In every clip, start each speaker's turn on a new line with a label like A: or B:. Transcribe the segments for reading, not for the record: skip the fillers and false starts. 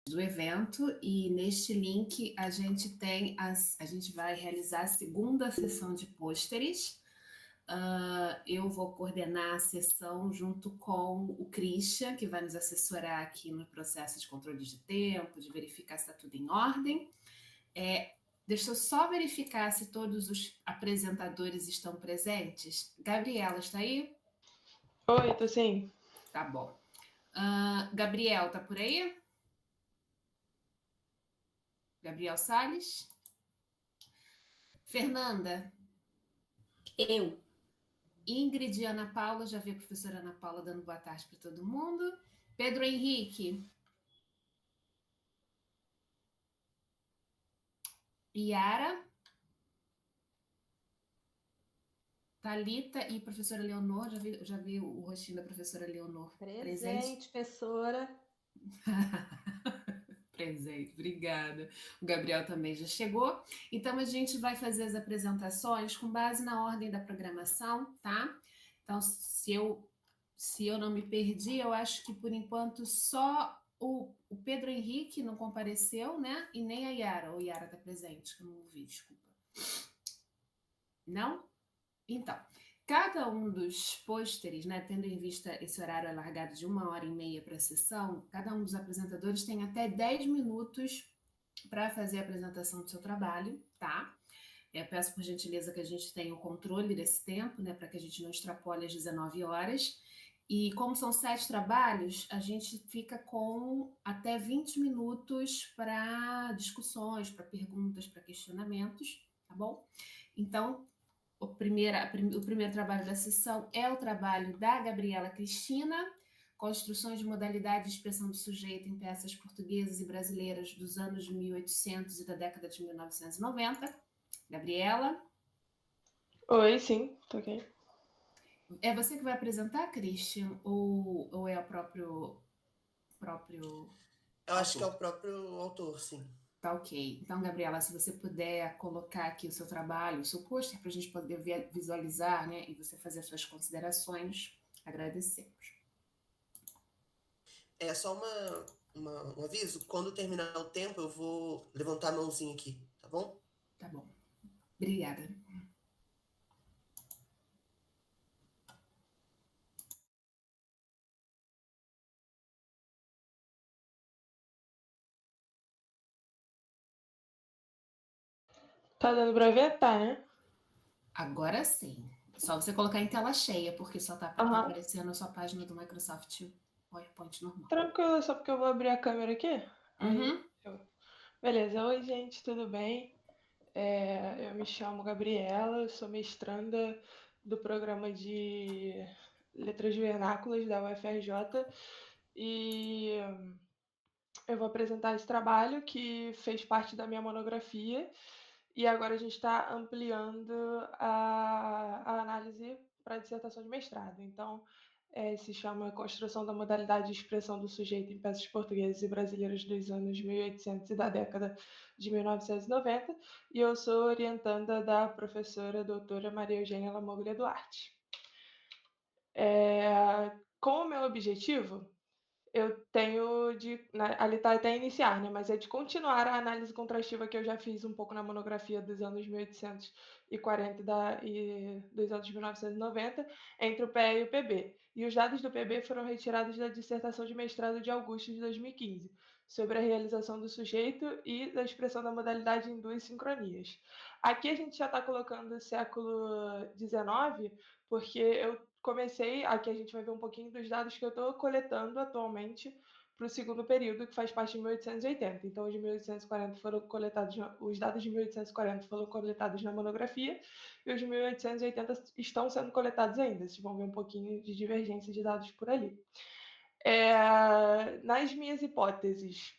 A: do evento, e neste link a gente vai realizar a segunda sessão de pôsteres. Eu vou coordenar a sessão junto com o Christian, que vai nos assessorar aqui no processo de controle de tempo, de verificar se está tudo em ordem. Deixa eu só verificar se todos os apresentadores estão presentes. Gabriela, está aí?
B: Oi, tô sim.
A: Tá bom. Gabriel, tá por aí? Gabriel Salles? Fernanda?
C: Eu.
A: Ingrid e Ana Paula, já vi a professora Ana Paula dando boa tarde para todo mundo. Pedro Henrique? Yara? Thalita e professora Leonor, já vi o rostinho da professora Leonor
C: Presente, professora.
A: Presente, obrigada. O Gabriel também já chegou. Então, a gente vai fazer as apresentações com base na ordem da programação, tá? Então, se eu não me perdi, eu acho que por enquanto só o Pedro Henrique não compareceu, né? E nem a Yara. Ou Yara está presente, que eu não ouvi, desculpa. Não? Então, cada um dos pôsteres, né, tendo em vista esse horário alargado de 1h30 para a sessão, cada um dos apresentadores tem até 10 minutos para fazer a apresentação do seu trabalho, tá? Eu peço por gentileza que a gente tenha o controle desse tempo, né, para que a gente não extrapole as 19 horas. E como são 7 trabalhos, a gente fica com até 20 minutos para discussões, para perguntas, para questionamentos, tá bom? Então, o primeiro trabalho da sessão é o trabalho da Gabriela Cristina, Construções de modalidade de expressão do sujeito em peças portuguesas e brasileiras dos anos 1800 e da década de 1990. Gabriela?
B: Oi, sim, tô ok.
A: É você que vai apresentar, Christian? Ou é o próprio
D: Eu acho que é
A: autor?
D: o próprio autor, sim.
A: Tá ok. Então, Gabriela, se você puder colocar aqui o seu trabalho, o seu pôster, para a gente poder visualizar, né, e você fazer as suas considerações, agradecemos.
D: É só um aviso. Quando terminar o tempo, eu vou levantar a mãozinha aqui, tá bom?
A: Tá bom. Obrigada.
B: Tá dando pra ver? Tá, né?
A: Agora sim. Só você colocar em tela cheia, porque só tá aparecendo a sua página do Microsoft PowerPoint normal.
B: Tranquilo, só porque eu vou abrir a câmera aqui. Aí, beleza. Oi, gente, tudo bem? Eu me chamo Gabriela, eu sou mestranda do programa de Letras Vernáculas da UFRJ e eu vou apresentar esse trabalho que fez parte da minha monografia e agora a gente está ampliando a análise para a dissertação de mestrado. Então, se chama Construção da Modalidade de Expressão do Sujeito em Peças Portuguesas e Brasileiras dos anos 1800 e da década de 1990, e eu sou orientanda da professora doutora Maria Eugênia Lamoglia Duarte. Com o meu objetivo, eu tenho de. Ali está até iniciar, né? Mas é de continuar a análise contrastiva que eu já fiz um pouco na monografia dos anos 1840 e dos anos 1990, entre o PE e o PB. E os dados do PB foram retirados da dissertação de mestrado de Augusto de 2015, sobre a realização do sujeito e da expressão da modalidade em duas sincronias. Aqui a gente já está colocando o século XIX, porque eu comecei, aqui a gente vai ver um pouquinho dos dados que eu estou coletando atualmente para o segundo período, que faz parte de 1880. Então, os de 1840 foram coletados, os dados de 1840 foram coletados na monografia, e os de 1880 estão sendo coletados ainda. Vocês vão ver um pouquinho de divergência de dados por ali. Nas minhas hipóteses,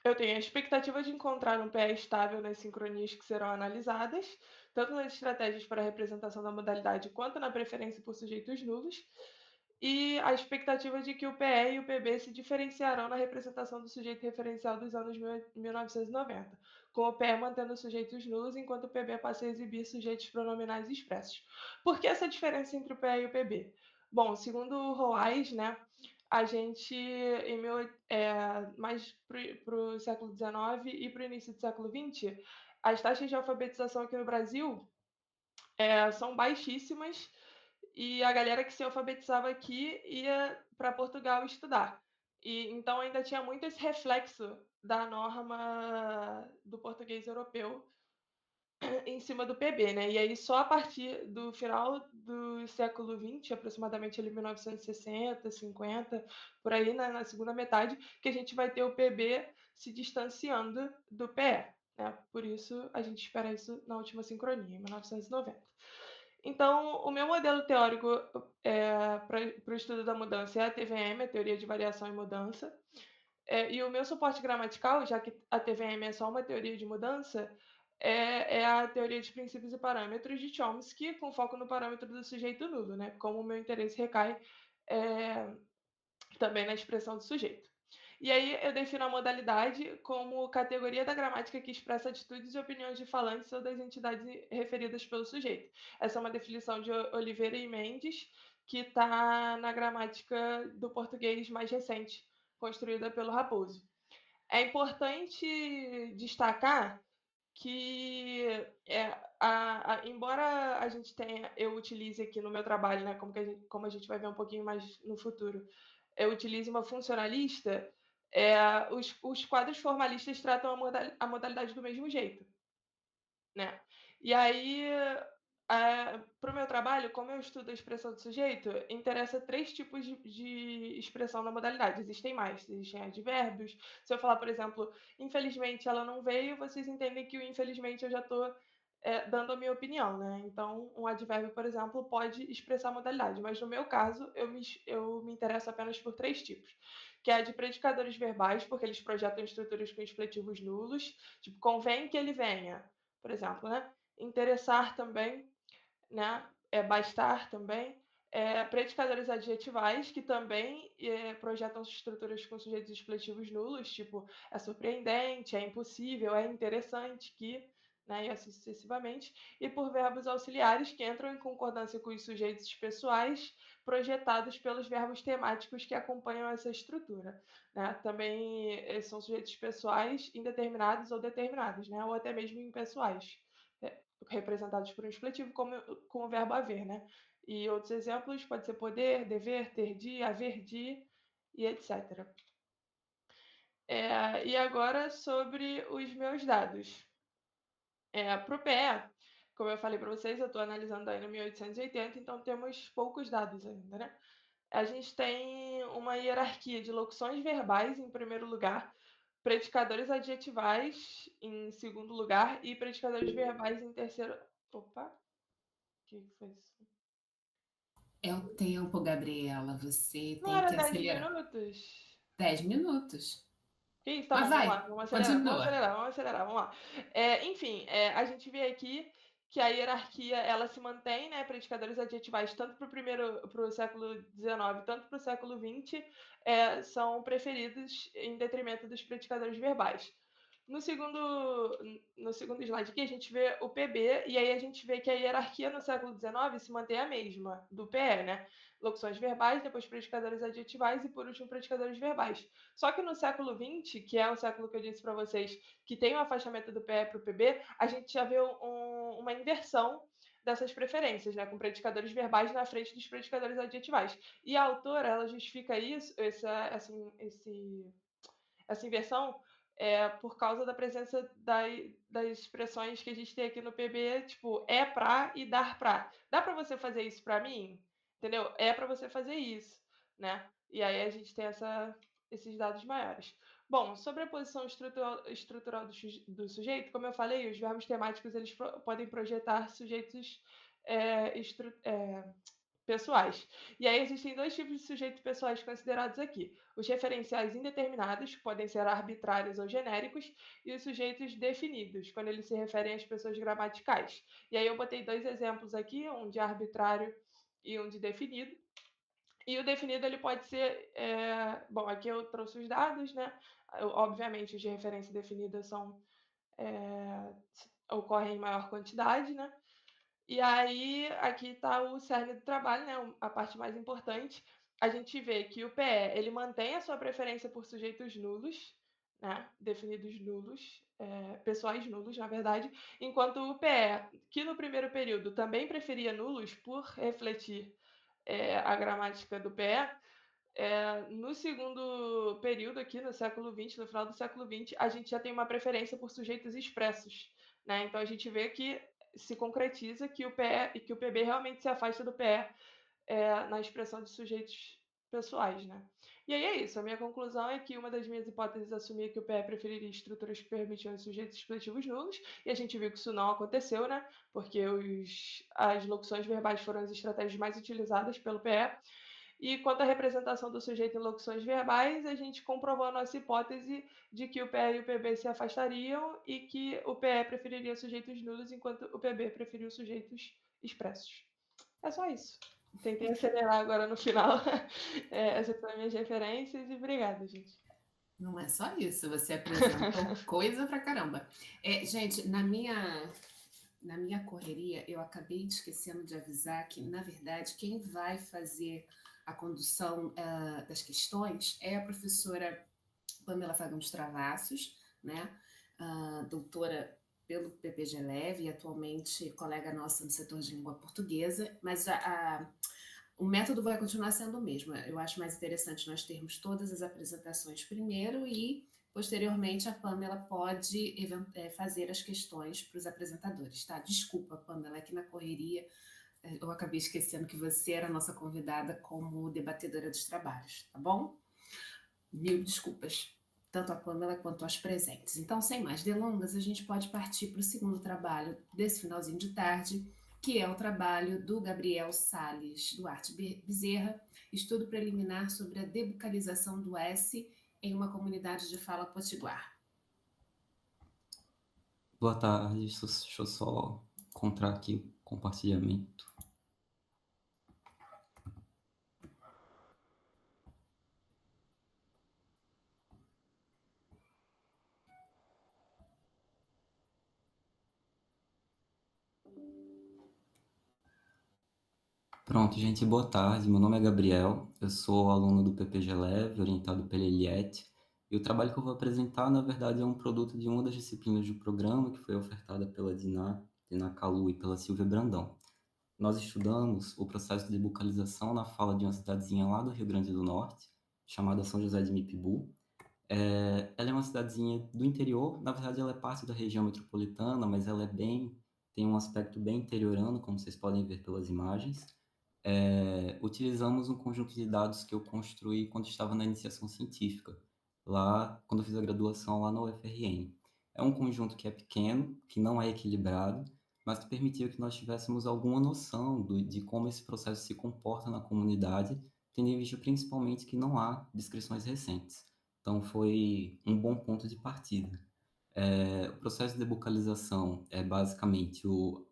B: eu tenho a expectativa de encontrar um PE estável nas sincronias que serão analisadas, tanto nas estratégias para a representação da modalidade quanto na preferência por sujeitos nulos, e a expectativa de que o PE e o PB se diferenciarão na representação do sujeito referencial dos anos 1990, com o PE mantendo sujeitos nulos, enquanto o PB passa a exibir sujeitos pronominais expressos. Por que essa diferença entre o PE e o PB? Bom, segundo o Roais, né, a gente, mais para o século XIX e para o início do século XX, as taxas de alfabetização aqui no Brasil são baixíssimas e a galera que se alfabetizava aqui ia para Portugal estudar. E então ainda tinha muito esse reflexo da norma do português europeu em cima do PB, né? E aí só a partir do final do século XX, aproximadamente ali 1960, 50, por aí na segunda metade, que a gente vai ter o PB se distanciando do PE, né? Por isso a gente espera isso na última sincronia, em 1990. Então, o meu modelo teórico para o estudo da mudança é a TVM, a Teoria de Variação e Mudança. E o meu suporte gramatical, já que a TVM é só uma teoria de mudança, é a teoria de princípios e parâmetros de Chomsky, com foco no parâmetro do sujeito nulo, né? Como o meu interesse recai também na expressão do sujeito. E aí eu defino a modalidade como categoria da gramática que expressa atitudes e opiniões de falantes ou das entidades referidas pelo sujeito. Essa é uma definição de Oliveira e Mendes, que está na gramática do português mais recente, construída pelo Raposo. É importante destacar que, embora a gente eu utilize aqui no meu trabalho, né, como a gente vai ver um pouquinho mais no futuro, eu utilize uma funcionalista, os quadros formalistas tratam a modalidade do mesmo jeito, né? E aí, para o meu trabalho, como eu estudo a expressão do sujeito, interessa 3 tipos de expressão na modalidade. Existem mais, existem advérbios. Se eu falar, por exemplo, infelizmente ela não veio, vocês entendem que o infelizmente eu já estou dando a minha opinião, né? Então, um advérbio, por exemplo, pode expressar a modalidade, mas no meu caso, eu me interesso apenas por 3 tipos, que é a de predicadores verbais, porque eles projetam estruturas com expletivos nulos, tipo, convém que ele venha, por exemplo, né? Interessar também, né? Bastar também. Predicadores adjetivais, que também projetam estruturas com sujeitos expletivos nulos, tipo, é surpreendente, é impossível, é interessante que, né, e assim sucessivamente. E por verbos auxiliares, que entram em concordância com os sujeitos pessoais, projetados pelos verbos temáticos que acompanham essa estrutura. Né? Também são sujeitos pessoais indeterminados ou determinados, né? Ou até mesmo impessoais, representados por um expletivo com o verbo haver, né? E outros exemplos pode ser poder, dever, ter de, haver de, e etc. E agora sobre os meus dados. Para o PE, como eu falei para vocês, eu estou analisando aí no 1880, então temos poucos dados ainda, né? A gente tem uma hierarquia de locuções verbais em primeiro lugar, predicadores adjetivais em segundo lugar e predicadores verbais em terceiro. Opa, o que foi isso?
A: É o tempo, Gabriela. Você
B: Não
A: tem
B: era
A: que
B: 10
A: acelerar.
B: minutos?
A: 10 minutos.
B: Que isso, tá
A: Mas
B: bom, vamos
A: vai,
B: lá, vamos acelerar,
A: continua.
B: vamos lá. Enfim, a gente vê aqui que a hierarquia ela se mantém, né? Predicadores adjetivais, tanto para o século XIX, tanto para o século XX, são preferidos em detrimento dos predicadores verbais. No segundo slide aqui, a gente vê o PB, e aí a gente vê que a hierarquia no século XIX se mantém a mesma, do PE, né? Locuções verbais, depois predicadores adjetivais e, por último, predicadores verbais. Só que no século XX, que é o século que eu disse para vocês, que tem o afastamento do PE para o PB, a gente já vê uma inversão dessas preferências, né? Com predicadores verbais na frente dos predicadores adjetivais. E a autora, ela justifica isso, essa inversão, por causa da presença das expressões que a gente tem aqui no PB, tipo, é pra e dar pra. Dá para você fazer isso para mim? Entendeu? É para você fazer isso, né? E aí a gente tem esses dados maiores. Bom, sobre a posição estrutural do sujeito, como eu falei, os verbos temáticos eles podem projetar sujeitos pessoais. E aí existem 2 tipos de sujeitos pessoais considerados aqui: os referenciais indeterminados, que podem ser arbitrários ou genéricos, e os sujeitos definidos, quando eles se referem às pessoas gramaticais. E aí eu botei 2 exemplos aqui, um de arbitrário e um de definido. E o definido ele pode ser, bom, aqui eu trouxe os dados, né? Obviamente os de referência definida ocorrem em maior quantidade, né? E aí, aqui está o cerne do trabalho, né? A parte mais importante, a gente vê que o PE ele mantém a sua preferência por sujeitos nulos, né, definidos nulos, pessoais nulos, na verdade, enquanto o PE, que no primeiro período também preferia nulos por refletir a gramática do PE, no segundo período aqui, no século XX, no final do século XX, a gente já tem uma preferência por sujeitos expressos, né? Então a gente vê que se concretiza que o PE e que o PB realmente se afasta do PE na expressão de sujeitos pessoais, né? E aí é isso. A minha conclusão é que uma das minhas hipóteses assumia que o PE preferiria estruturas que permitiam os sujeitos expressivos nulos, e a gente viu que isso não aconteceu, né? Porque as locuções verbais foram as estratégias mais utilizadas pelo PE. E quanto à representação do sujeito em locuções verbais, a gente comprovou a nossa hipótese de que o PE e o PB se afastariam e que o PE preferiria sujeitos nulos, enquanto o PB preferiu sujeitos expressos. É só isso. Tentei acelerar agora no final. Essas foram minhas referências e obrigada, gente.
A: Não é só isso, você apresentou coisa pra caramba. Gente, na minha correria, eu acabei esquecendo de avisar que, na verdade, quem vai fazer a condução das questões é a professora Pamela Fagundes Travassos, né? Doutora pelo PPG Leve e atualmente colega nossa no setor de língua portuguesa, mas o método vai continuar sendo o mesmo. Eu acho mais interessante nós termos todas as apresentações primeiro e, posteriormente, a Pamela pode fazer as questões para os apresentadores, tá? Desculpa, Pamela, aqui na correria eu acabei esquecendo que você era a nossa convidada como debatedora dos trabalhos, tá bom? Mil desculpas, tanto a Pamela quanto aos presentes. Então, sem mais delongas, a gente pode partir para o segundo trabalho desse finalzinho de tarde, que é o trabalho do Gabriel Salles Duarte Bezerra, estudo preliminar sobre a debucalização do S em uma comunidade de fala potiguar.
E: Boa tarde, deixa eu só encontrar aqui o compartilhamento. Pronto, gente, boa tarde. Meu nome é Gabriel, eu sou aluno do PPG Leve, orientado pela Eliette, e o trabalho que eu vou apresentar, na verdade, é um produto de uma das disciplinas do programa que foi ofertada pela Diná Calu e pela Silvia Brandão. Nós estudamos o processo de bucalização na fala de uma cidadezinha lá do Rio Grande do Norte, chamada São José de Mipibu. Ela é uma cidadezinha do interior, na verdade ela é parte da região metropolitana, mas ela tem um aspecto bem interiorano, como vocês podem ver pelas imagens. Utilizamos um conjunto de dados que eu construí quando estava na iniciação científica, lá quando eu fiz a graduação lá na UFRN. É um conjunto que é pequeno, que não é equilibrado, mas que permitiu que nós tivéssemos alguma noção de como esse processo se comporta na comunidade, tendo em vista principalmente que não há descrições recentes. Então foi um bom ponto de partida. O processo de bucalização é basicamente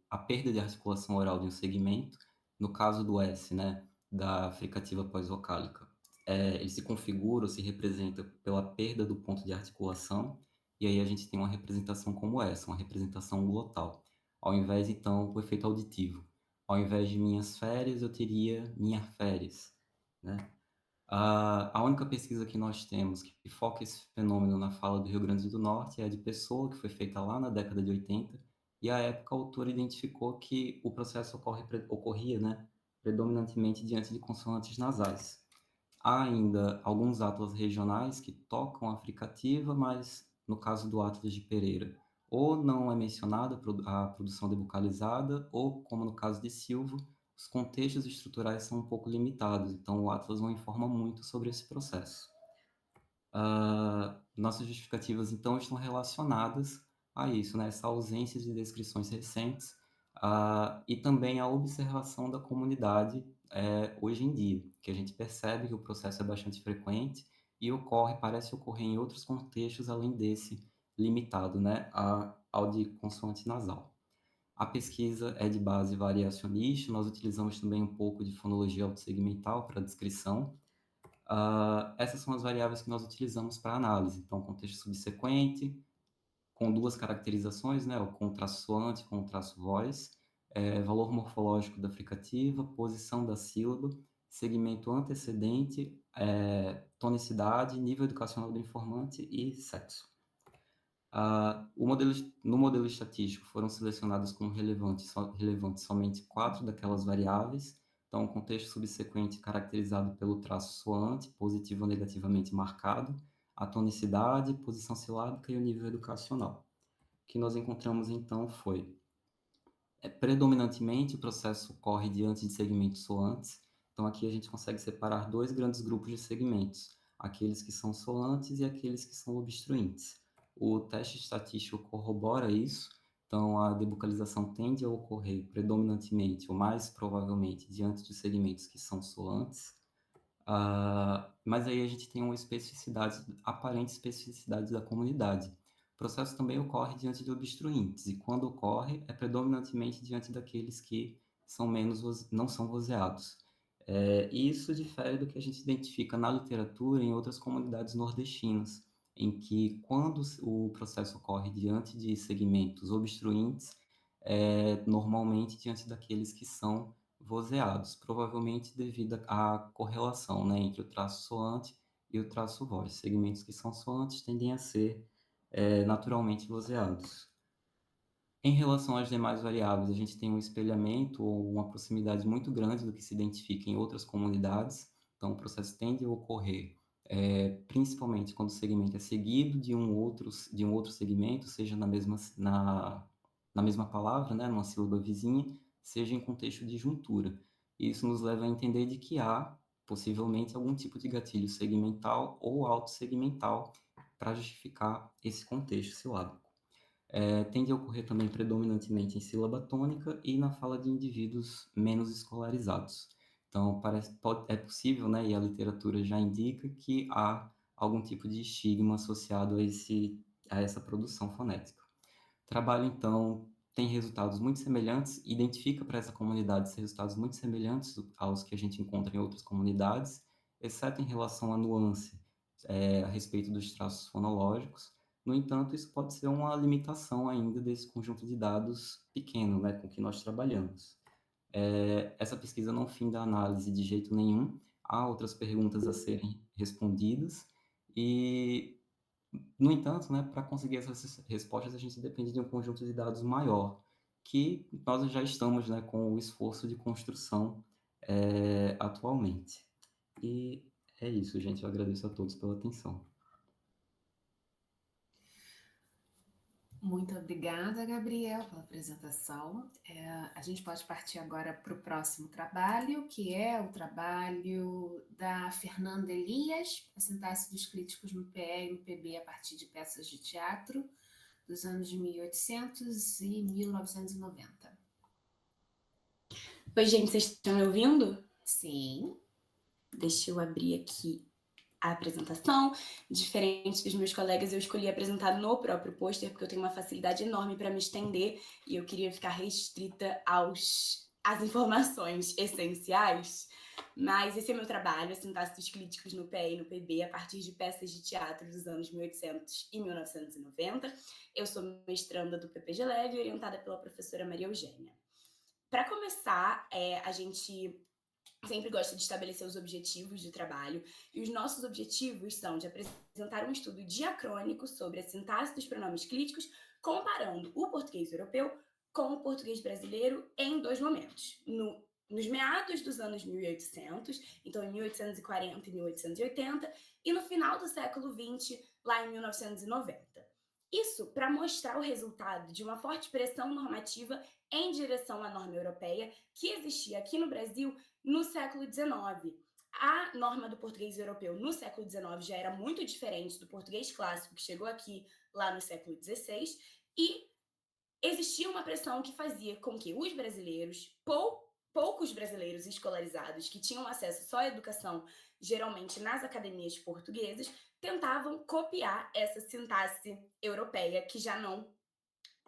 E: a perda de articulação oral de um segmento, no caso do S, né, da fricativa pós-vocálica. Ele se configura ou se representa pela perda do ponto de articulação, e aí a gente tem uma representação como essa, uma representação glotal. Ao invés, então, do efeito auditivo. Ao invés de minhas férias, eu teria minha férias, né? A única pesquisa que nós temos que foca esse fenômeno na fala do Rio Grande do Norte é a de Pessoa, que foi feita lá na década de 80, e à época o autor identificou que o processo ocorria, né, predominantemente diante de consoantes nasais. Há ainda alguns atlas regionais que tocam a fricativa, mas no caso do Atlas de Pereira, ou não é mencionada a produção debucalizada, ou, como no caso de Silva, os contextos estruturais são um pouco limitados, então o Atlas não informa muito sobre esse processo. Nossas justificativas, então, estão relacionadas a isso, né? Essa ausência de descrições recentes e também a observação da comunidade hoje em dia, que a gente percebe que o processo é bastante frequente e parece ocorrer em outros contextos além desse limitado, né, ao de consoante nasal. A pesquisa é de base variacionista, nós utilizamos também um pouco de fonologia autossegmental para a descrição. Essas são as variáveis que nós utilizamos para análise. Então, contexto subsequente, com duas caracterizações, né, o com traço soante com traço voz, valor morfológico da fricativa, posição da sílaba, segmento antecedente, tonicidade, nível educacional do informante e sexo. No modelo estatístico foram selecionadas como relevantes somente 4 daquelas variáveis. Então, o contexto subsequente caracterizado pelo traço soante, positivo ou negativamente marcado, a tonicidade, posição silábica e o nível educacional. O que nós encontramos, então, foi predominantemente o processo ocorre diante de segmentos soantes. Então, aqui a gente consegue separar 2 grandes grupos de segmentos, aqueles que são soantes e aqueles que são obstruintes. O teste estatístico corrobora isso, então a debucalização tende a ocorrer predominantemente, ou mais provavelmente, diante de segmentos que são soantes, mas aí a gente tem uma especificidade, aparente especificidade da comunidade. O processo também ocorre diante de obstruintes, e quando ocorre, é predominantemente diante daqueles que são não são vozeados. E isso difere do que a gente identifica na literatura em outras comunidades nordestinas, em que quando o processo ocorre diante de segmentos obstruintes, normalmente diante daqueles que são vozeados, provavelmente devido à correlação, né, entre o traço soante e o traço voz. Segmentos que são soantes tendem a ser naturalmente vozeados. Em relação às demais variáveis, a gente tem um espelhamento ou uma proximidade muito grande do que se identifica em outras comunidades. Então, o processo tende a ocorrer principalmente quando o segmento é seguido de um outro segmento, seja na mesma palavra, né, numa sílaba vizinha, seja em contexto de juntura. Isso nos leva a entender de que há, possivelmente, algum tipo de gatilho segmental ou autossegmental para justificar esse contexto silábico. Tende a ocorrer também predominantemente em sílaba tônica e na fala de indivíduos menos escolarizados. Então, é possível, né, e a literatura já indica que há algum tipo de estigma associado a essa produção fonética. O trabalho, então, tem resultados muito semelhantes, identifica para essa comunidade resultados muito semelhantes aos que a gente encontra em outras comunidades, exceto em relação à nuance a respeito dos traços fonológicos. No entanto, isso pode ser uma limitação ainda desse conjunto de dados pequeno, né, com que nós trabalhamos. Essa pesquisa não finda a análise de jeito nenhum, há outras perguntas a serem respondidas e, no entanto, né, para conseguir essas respostas a gente depende de um conjunto de dados maior, que nós já estamos, né, com o esforço de construção atualmente. E é isso, gente. Eu agradeço a todos pela atenção.
A: Muito obrigada, Gabriel, pela apresentação. A gente pode partir agora para o próximo trabalho, que é o trabalho da Fernanda Elias, a sintaxe dos críticos no PE e no PB a partir de peças de teatro dos anos de 1800 e 1990.
F: Oi, gente, vocês estão me ouvindo?
A: Sim.
F: Deixa eu abrir aqui a apresentação. Diferente dos meus colegas, eu escolhi apresentar no próprio pôster, porque eu tenho uma facilidade enorme para me estender e eu queria ficar restrita às informações essenciais. Mas esse é meu trabalho, a sintaxe dos críticos no PE e no PB, a partir de peças de teatro dos anos 1800 e 1990. Eu sou mestranda do PPG Leve, orientada pela professora Maria Eugênia. Para começar, a gente sempre gosta de estabelecer os objetivos do trabalho, e os nossos objetivos são de apresentar um estudo diacrônico sobre a sintaxe dos pronomes clíticos, comparando o português europeu com o português brasileiro em 2 momentos. Nos meados dos anos 1800, então em 1840 e 1880, e no final do século XX, lá em 1990. Isso para mostrar o resultado de uma forte pressão normativa em direção à norma europeia que existia aqui no Brasil no século XIX. A norma do português europeu no século XIX já era muito diferente do português clássico que chegou aqui lá no século XVI, e existia uma pressão que fazia com que os brasileiros, poucos brasileiros escolarizados que tinham acesso só à educação, geralmente nas academias portuguesas, tentavam copiar essa sintaxe europeia que já não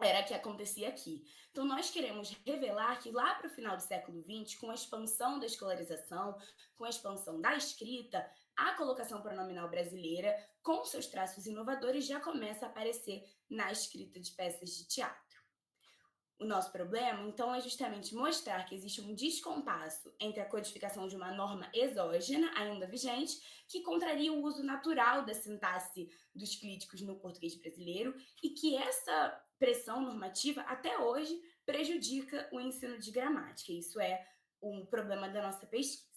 F: era que acontecia aqui. Então, nós queremos revelar que lá para o final do século XX, com a expansão da escolarização, com a expansão da escrita, a colocação pronominal brasileira, com seus traços inovadores, já começa a aparecer na escrita de peças de teatro. o nosso problema, então, é justamente mostrar que existe um descompasso entre a codificação de uma norma exógena, ainda vigente, que contraria o uso natural da sintaxe dos clíticos no português brasileiro, e que essa pressão normativa, até hoje, prejudica o ensino de gramática. Isso é um problema da nossa pesquisa.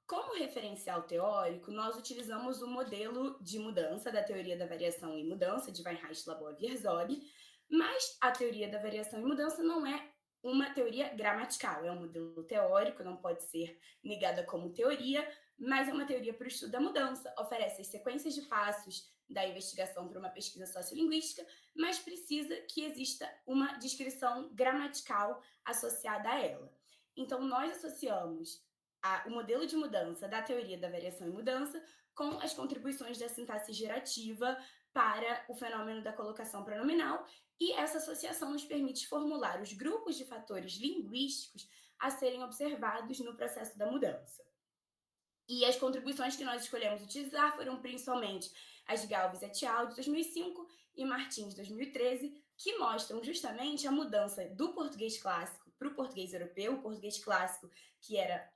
F: Como referencial teórico, nós utilizamos o modelo de mudança da teoria da variação e mudança, de Weinreich, Labov e Herzog, mas a teoria da variação e mudança não é uma teoria gramatical, é um modelo teórico, não pode ser negada como teoria, mas é uma teoria para o estudo da mudança, oferece as sequências de passos da investigação para uma pesquisa sociolinguística, mas precisa que exista uma descrição gramatical associada a ela. Então, nós associamos o modelo de mudança da teoria da variação e mudança com as contribuições da sintaxe gerativa para o fenômeno da colocação pronominal, e essa associação nos permite formular os grupos de fatores linguísticos a serem observados no processo da mudança. E as contribuições que nós escolhemos utilizar foram principalmente as de Galvez et al. De 2005 e Martins, de 2013, que mostram justamente a mudança do português clássico para o português europeu, o português clássico que era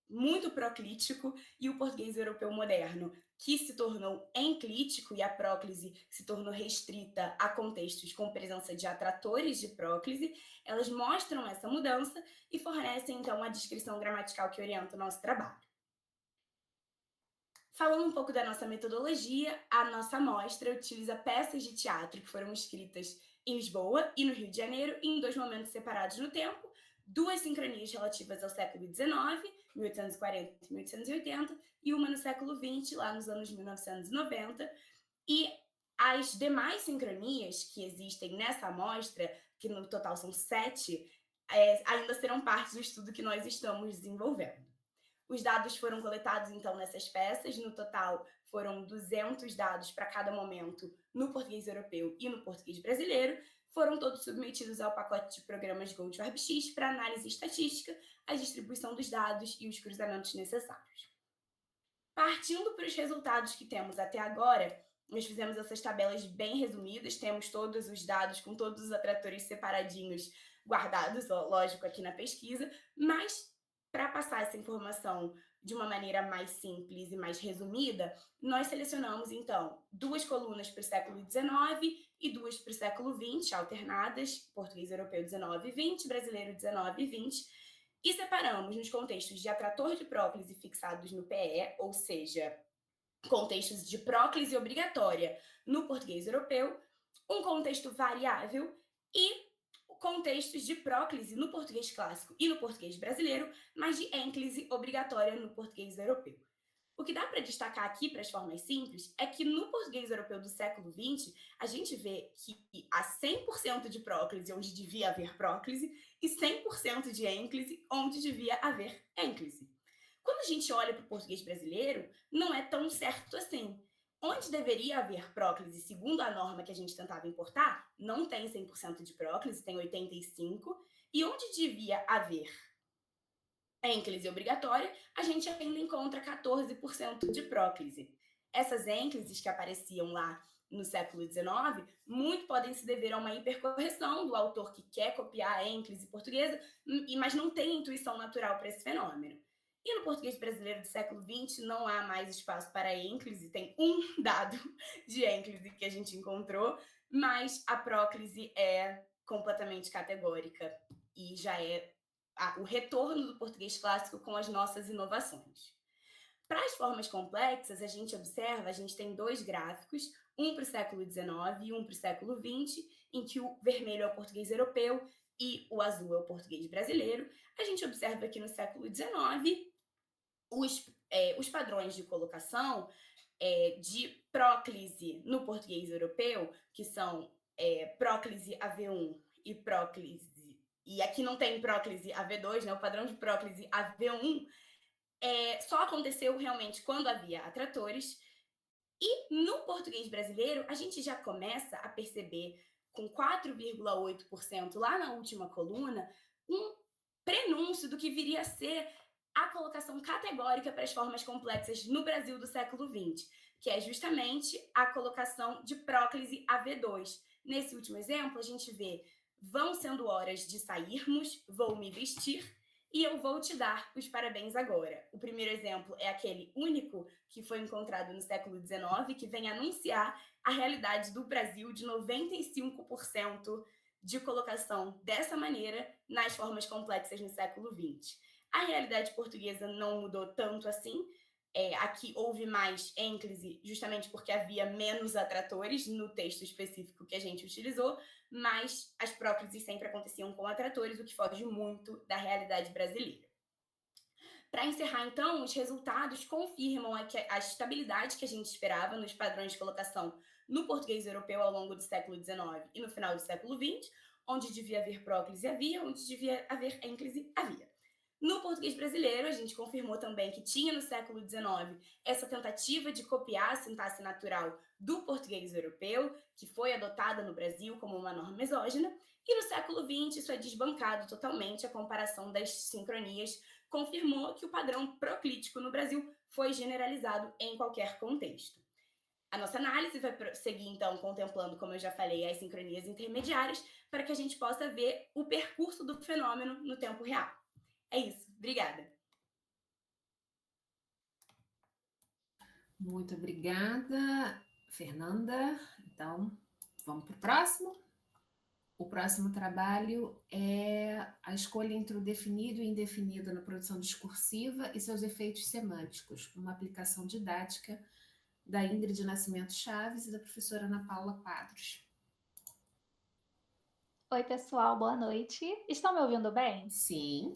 F: muito proclítico, e o português europeu moderno, que se tornou enclítico, e a próclise se tornou restrita a contextos com presença de atratores de próclise. Elas mostram essa mudança e fornecem, então, a descrição gramatical que orienta o nosso trabalho. Falando um pouco da nossa metodologia, a nossa amostra utiliza peças de teatro que foram escritas em Lisboa e no Rio de Janeiro, em 2 momentos separados no tempo, 2 sincronias relativas ao século XIX, 1840 e 1880, e uma no século XX, lá nos anos 1990. E as demais sincronias que existem nessa amostra, que no total são 7, ainda serão parte do estudo que nós estamos desenvolvendo. Os dados foram coletados, então, nessas peças. No total, foram 200 dados para cada momento no português europeu e no português brasileiro. Foram todos submetidos ao pacote de programas Goldverb-X para análise estatística, a distribuição dos dados e os cruzamentos necessários. Partindo para os resultados que temos até agora, nós fizemos essas tabelas bem resumidas, temos todos os dados com todos os atratores separadinhos guardados, lógico, aqui na pesquisa, mas para passar essa informação de uma maneira mais simples e mais resumida, nós selecionamos, então, 2 colunas para o século XIX e 2 para o século XX, alternadas, português europeu 19 e 20, brasileiro 19 e 20, e separamos nos contextos de atrator de próclise fixados no PE, ou seja, contextos de próclise obrigatória no português europeu, um contexto variável e contextos de próclise no português clássico e no português brasileiro, mas de ênclise obrigatória no português europeu. O que dá para destacar aqui para as formas simples é que no português europeu do século XX, a gente vê que há 100% de próclise onde devia haver próclise e 100% de ênclise onde devia haver ênclise. Quando a gente olha para o português brasileiro, não é tão certo assim. Onde deveria haver próclise, segundo a norma que a gente tentava importar, não tem 100% de próclise, tem 85%, e onde devia haver ênclise obrigatória, a gente ainda encontra 14% de próclise. Essas ênclises que apareciam lá no século XIX, muito podem se dever a uma hipercorreção do autor que quer copiar a ênclise portuguesa, mas não tem intuição natural para esse fenômeno. E no português brasileiro do século XX não há mais espaço para ênclise, tem um dado de ênclise que a gente encontrou, mas a próclise é completamente categórica e já é o retorno do português clássico com as nossas inovações. Para as formas complexas, a gente tem 2 gráficos, um para o século XIX e um para o século XX, em que o vermelho é o português europeu e o azul é o português brasileiro. A gente observa que no século XIX, os padrões de colocação de próclise no português europeu, que são próclise AV1 e próclise, e aqui não tem próclise AV2, né? O padrão de próclise AV1 só aconteceu realmente quando havia atratores, e no português brasileiro a gente já começa a perceber, com 4,8% lá na última coluna, um prenúncio do que viria a ser a colocação categórica para as formas complexas no Brasil do século XX, que é justamente a colocação de próclise AV2. Nesse último exemplo, a gente vê Vão sendo horas de sairmos, vou me vestir e eu vou te dar os parabéns agora. O primeiro exemplo é aquele único que foi encontrado no século XIX, que vem anunciar a realidade do Brasil de 95% de colocação dessa maneira nas formas complexas no século XX. A realidade portuguesa não mudou tanto assim. Aqui houve mais ênclise, justamente porque havia menos atratores no texto específico que a gente utilizou, mas as próclises sempre aconteciam com atratores, o que foge muito da realidade brasileira. Para encerrar, então, os resultados confirmam a estabilidade que a gente esperava nos padrões de colocação no português europeu ao longo do século XIX e no final do século XX, onde devia haver próclise havia, onde devia haver ênclise havia. No português brasileiro, a gente confirmou também que tinha no século XIX essa tentativa de copiar a sintaxe natural do português europeu, que foi adotada no Brasil como uma norma exógena, e no século XX isso é desbancado totalmente. A comparação das sincronias confirmou que o padrão proclítico no Brasil foi generalizado em qualquer contexto. A nossa análise vai seguir, então, contemplando, como eu já falei, as sincronias intermediárias, para que a gente possa ver o percurso do fenômeno no tempo real. É isso. Obrigada.
A: Muito obrigada, Fernanda. Então, vamos para o próximo. O próximo trabalho é a escolha entre o definido e indefinido na produção discursiva e seus efeitos semânticos, uma aplicação didática da Ingrid Nascimento Chaves e da professora Ana Paula Quadros.
G: Oi, pessoal, boa noite. Estão me ouvindo bem?
A: Sim.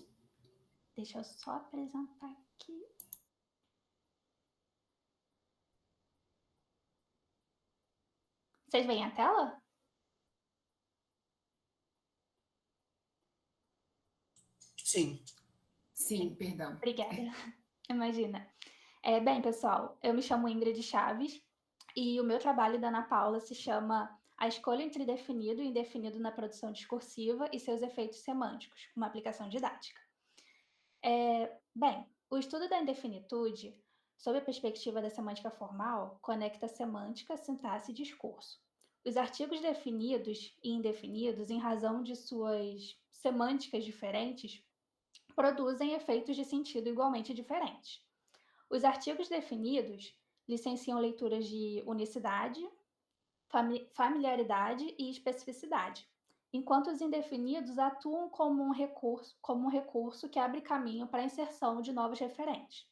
G: Deixa eu só apresentar aqui. Vocês veem a tela?
D: Sim.
A: Sim, perdão.
G: Obrigada. Imagina. Bem, pessoal, eu me chamo Ingrid Chaves e o meu trabalho da Ana Paula se chama A Escolha entre Definido e Indefinido na Produção Discursiva e seus Efeitos Semânticos, uma aplicação didática. Bem, o estudo da indefinitude, sob a perspectiva da semântica formal, conecta semântica, sintaxe e discurso. Os artigos definidos e indefinidos, em razão de suas semânticas diferentes, produzem efeitos de sentido igualmente diferentes. Os artigos definidos licenciam leituras de unicidade, familiaridade e especificidade, enquanto os indefinidos atuam como um recurso que abre caminho para a inserção de novos referentes.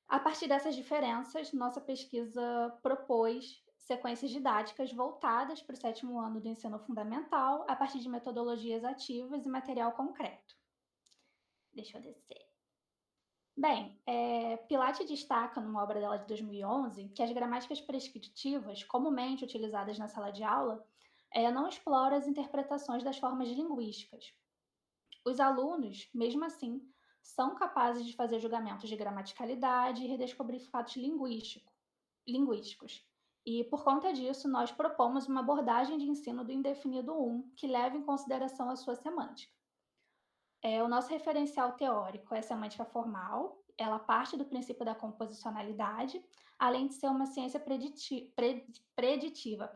G: A partir dessas diferenças, nossa pesquisa propôs sequências didáticas voltadas para o 7º ano do ensino fundamental, a partir de metodologias ativas e material concreto. Deixa eu descer. Bem, Pilate destaca, numa obra dela de 2011, que as gramáticas prescritivas, comumente utilizadas na sala de aula, não exploram as interpretações das formas linguísticas. Os alunos, mesmo assim, são capazes de fazer julgamentos de gramaticalidade e redescobrir fatos linguísticos. E, por conta disso, nós propomos uma abordagem de ensino do indefinido 1 que leve em consideração a sua semântica. O nosso referencial teórico é a semântica formal, ela parte do princípio da composicionalidade, além de ser uma ciência preditiva,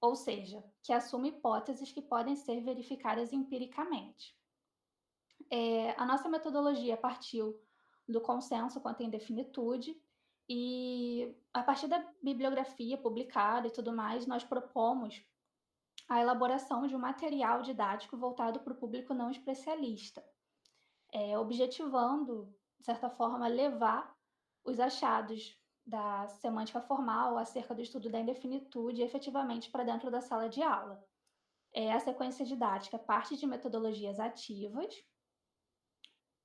G: ou seja, que assume hipóteses que podem ser verificadas empiricamente. A nossa metodologia partiu do consenso quanto à indefinitude e, a partir da bibliografia publicada e tudo mais, nós propomos a elaboração de um material didático voltado para o público não especialista, objetivando, de certa forma, levar os achados da semântica formal acerca do estudo da indefinitude efetivamente para dentro da sala de aula. A sequência didática parte de metodologias ativas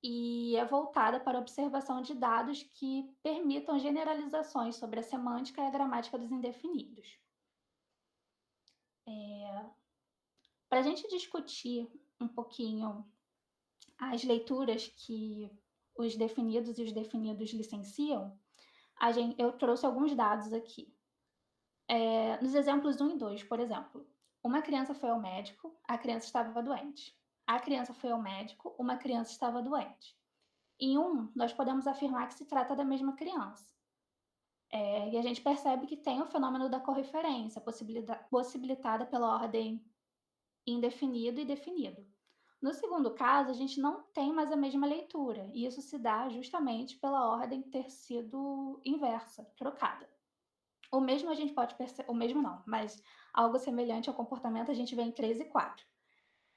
G: e é voltada para a observação de dados que permitam generalizações sobre a semântica e a gramática dos indefinidos. Para a gente discutir um pouquinho as leituras que os definidos e os definidos licenciam, eu trouxe alguns dados aqui. Nos exemplos 1 e 2, por exemplo, uma criança foi ao médico, a criança estava doente. A criança foi ao médico, uma criança estava doente. Em um, nós podemos afirmar que se trata da mesma criança. E a gente percebe que tem o fenômeno da correferência, possibilitada pela ordem indefinido e definido. No segundo caso, a gente não tem mais a mesma leitura, e isso se dá justamente pela ordem ter sido inversa, trocada. O mesmo a gente pode perceber, o mesmo não, mas algo semelhante ao comportamento a gente vê em 3 e 4.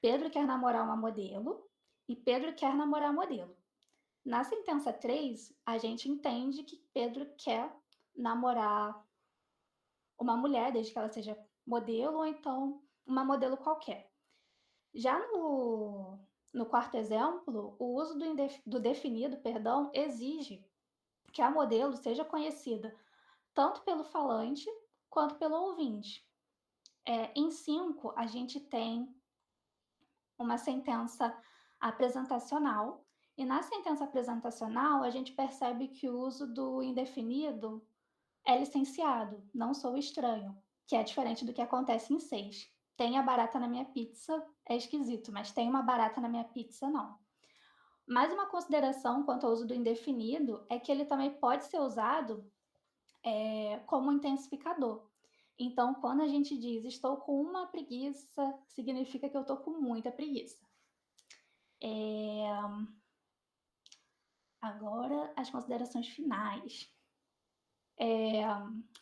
G: Pedro quer namorar uma modelo e Pedro quer namorar modelo. Na sentença 3, a gente entende que Pedro quer namorar uma mulher, desde que ela seja modelo ou então uma modelo qualquer. Já no quarto exemplo, o uso do definido, exige que a modelo seja conhecida tanto pelo falante quanto pelo ouvinte. Em 5, a gente tem uma sentença apresentacional, e na sentença apresentacional a gente percebe que o uso do indefinido é licenciado, não sou estranho, que é diferente do que acontece em 6. Tem a barata na minha pizza, é esquisito, mas tem uma barata na minha pizza, não. Mais uma consideração quanto ao uso do indefinido é que ele também pode ser usado como intensificador. Então, quando a gente diz estou com uma preguiça, significa que eu estou com muita preguiça. Agora, as considerações finais.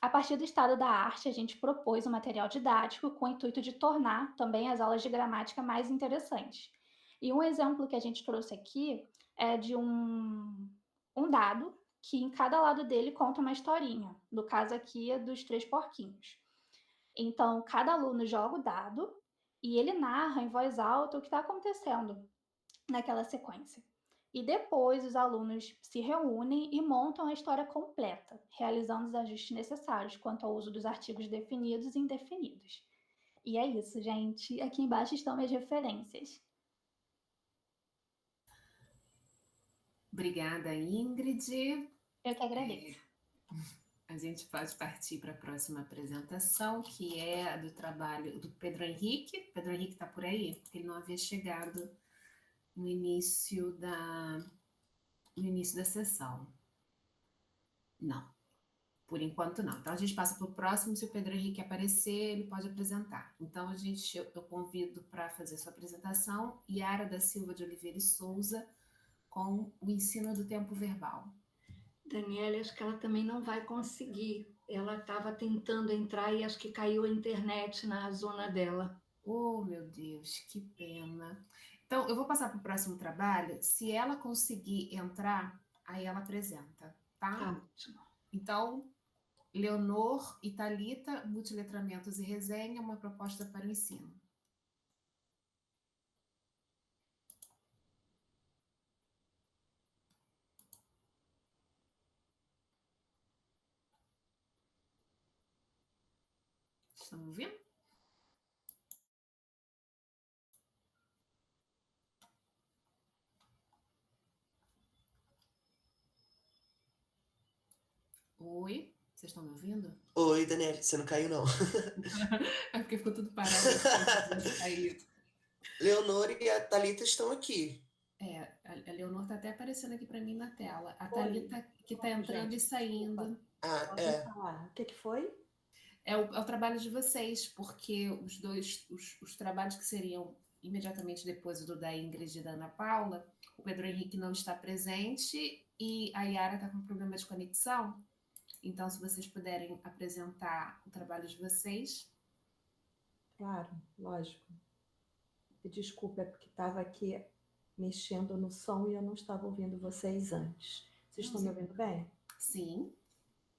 G: A partir do estado da arte, a gente propôs um material didático com o intuito de tornar também as aulas de gramática mais interessantes. E um exemplo que a gente trouxe aqui é de um dado que em cada lado dele conta uma historinha. No caso aqui é dos 3 porquinhos. Então, cada aluno joga o dado e ele narra em voz alta o que está acontecendo naquela sequência. E depois os alunos se reúnem e montam a história completa, realizando os ajustes necessários quanto ao uso dos artigos definidos e indefinidos. E é isso, gente. Aqui embaixo estão minhas referências.
A: Obrigada, Ingrid.
G: Eu que agradeço.
A: A gente pode partir para a próxima apresentação, que é do trabalho do Pedro Henrique. Pedro Henrique está por aí? Porque ele não havia chegado no início da sessão. Não, por enquanto não. Então a gente passa para o próximo, se o Pedro Henrique aparecer, ele pode apresentar. Então eu convido para fazer sua apresentação Yara da Silva de Oliveira e Souza com o ensino do tempo verbal.
C: Daniela, acho que ela também não vai conseguir. Ela estava tentando entrar e acho que caiu a internet na zona dela.
A: Oh, meu Deus, que pena. Então, eu vou passar para o próximo trabalho. Se ela conseguir entrar, aí ela apresenta, tá?
C: Tá ótimo.
A: Então, Leonor e Thalita, multiletramentos e resenha, uma proposta para o ensino. Estão me ouvindo? Oi, vocês estão me ouvindo?
D: Oi, Daniela, você não caiu, não.
A: É porque ficou tudo parado. Aí.
D: Leonor e a Thalita estão aqui.
A: A Leonor está até aparecendo aqui para mim na tela. A
C: Oi.
A: Thalita que está entrando
C: Gente,
A: e saindo.
C: Pode falar. O que foi?
A: É o trabalho de vocês, porque os trabalhos que seriam imediatamente depois do da Ingrid e da Ana Paula, o Pedro Henrique não está presente e a Yara está com problema de conexão. Então, se vocês puderem apresentar o trabalho de vocês.
C: Claro, lógico. Desculpa, é porque estava aqui mexendo no som e eu não estava ouvindo vocês antes. Vocês estão me ouvindo bem?
A: Sim.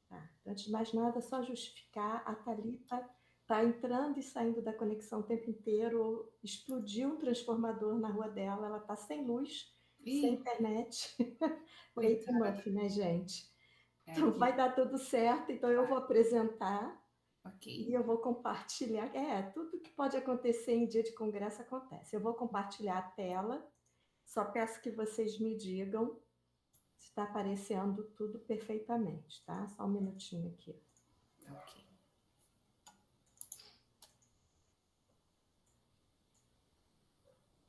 C: Tá. Antes de mais nada, só justificar, a Thalita está entrando e saindo da conexão o tempo inteiro, explodiu um transformador na rua dela, ela está sem luz, sem internet. Leite Muff, né, gente? Então vai dar tudo certo, então eu vou apresentar e eu vou compartilhar. Tudo que pode acontecer em dia de congresso acontece. Eu vou compartilhar a tela, só peço que vocês me digam se está aparecendo tudo perfeitamente, tá? Só um minutinho aqui.
A: Ok.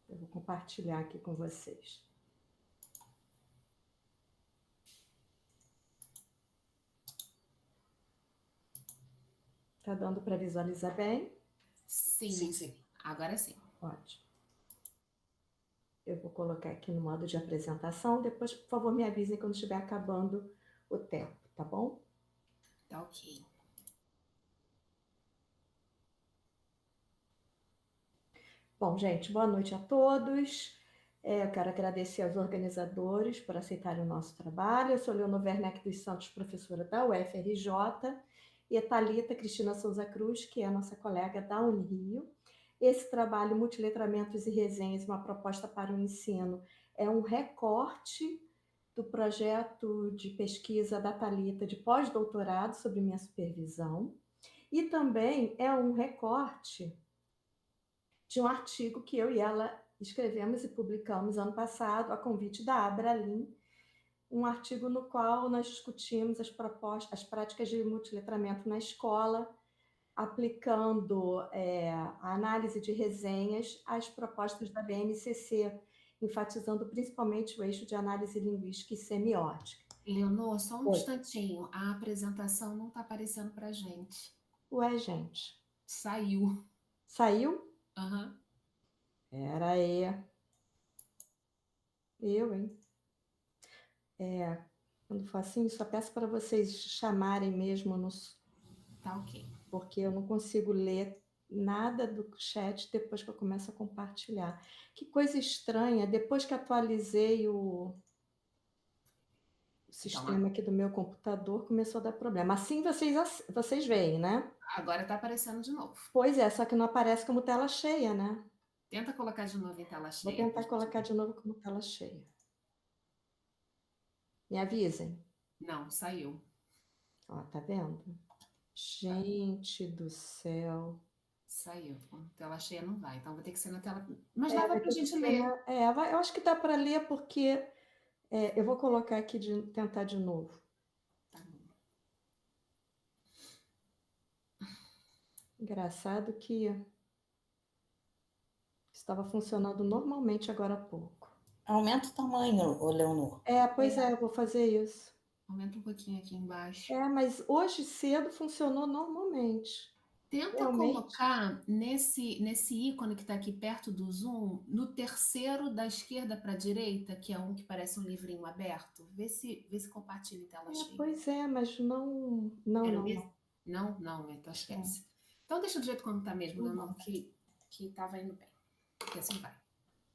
C: Eu vou compartilhar aqui com vocês. 。Tá dando para visualizar bem?
A: Sim,
D: Sim.
A: agora sim.
C: Ótimo. Eu vou colocar aqui no modo de apresentação. Depois, por favor, me avisem quando estiver acabando o tempo, tá bom?
A: Tá ok.
C: Bom, gente, boa noite a todos. Eu quero agradecer aos organizadores por aceitarem o nosso trabalho. Eu sou Leonor Werneck dos Santos, professora da UFRJ, e a Thalita Cristina Souza Cruz, que é a nossa colega da Unirio. Esse trabalho, Multiletramentos e Resenhas, uma proposta para o ensino, é um recorte do projeto de pesquisa da Thalita de pós-doutorado sob minha supervisão, e também é um recorte de um artigo que eu e ela escrevemos e publicamos ano passado, a convite da Abralin, um artigo no qual nós discutimos as práticas de multiletramento na escola, aplicando a análise de resenhas às propostas da BNCC, enfatizando principalmente o eixo de análise linguística e semiótica.
A: Leonor, só um
C: Oi.
A: instantinho. A apresentação não tá aparecendo pra gente.
C: Ué, gente.
A: Saiu.
C: Saiu?
A: Aham.
C: Pera aí. Eu, hein? Quando for assim, só peço para vocês chamarem mesmo,
A: Tá ok.
C: porque eu não consigo ler nada do chat depois que eu começo a compartilhar. Que coisa estranha, depois que atualizei o sistema aqui do meu computador, começou a dar problema. Assim vocês veem, né?
A: Agora tá aparecendo de novo.
C: Pois é, só que não aparece como tela cheia, né?
A: Tenta colocar de novo em tela
C: Vou
A: cheia.
C: tentar colocar de novo como tela cheia. Me avisem.
A: Não, saiu.
C: Ó, tá vendo? Gente do céu.
A: Saiu. Com tela cheia não vai. Então vai ter que ser na tela. Mas dava pra
C: Vai ter que
A: gente
C: ser
A: ler.
C: eu acho que dá para ler porque eu vou colocar aqui, tentar de novo.
A: Tá bom.
C: Engraçado que estava funcionando normalmente agora há pouco.
H: Aumenta o tamanho, ô Leonor.
C: Pois eu vou fazer isso.
A: Aumenta um pouquinho aqui embaixo.
C: Mas hoje cedo funcionou normalmente.
A: Tenta
C: Realmente.
A: colocar nesse ícone que está aqui perto do zoom, no terceiro da esquerda para a direita, que é um que parece um livrinho aberto. Vê se compartilha em tela cheia.
C: Pois é, mas não.
A: Não, então esquece. Então deixa do jeito como está mesmo, Leonor, que estava indo bem. Que assim vai.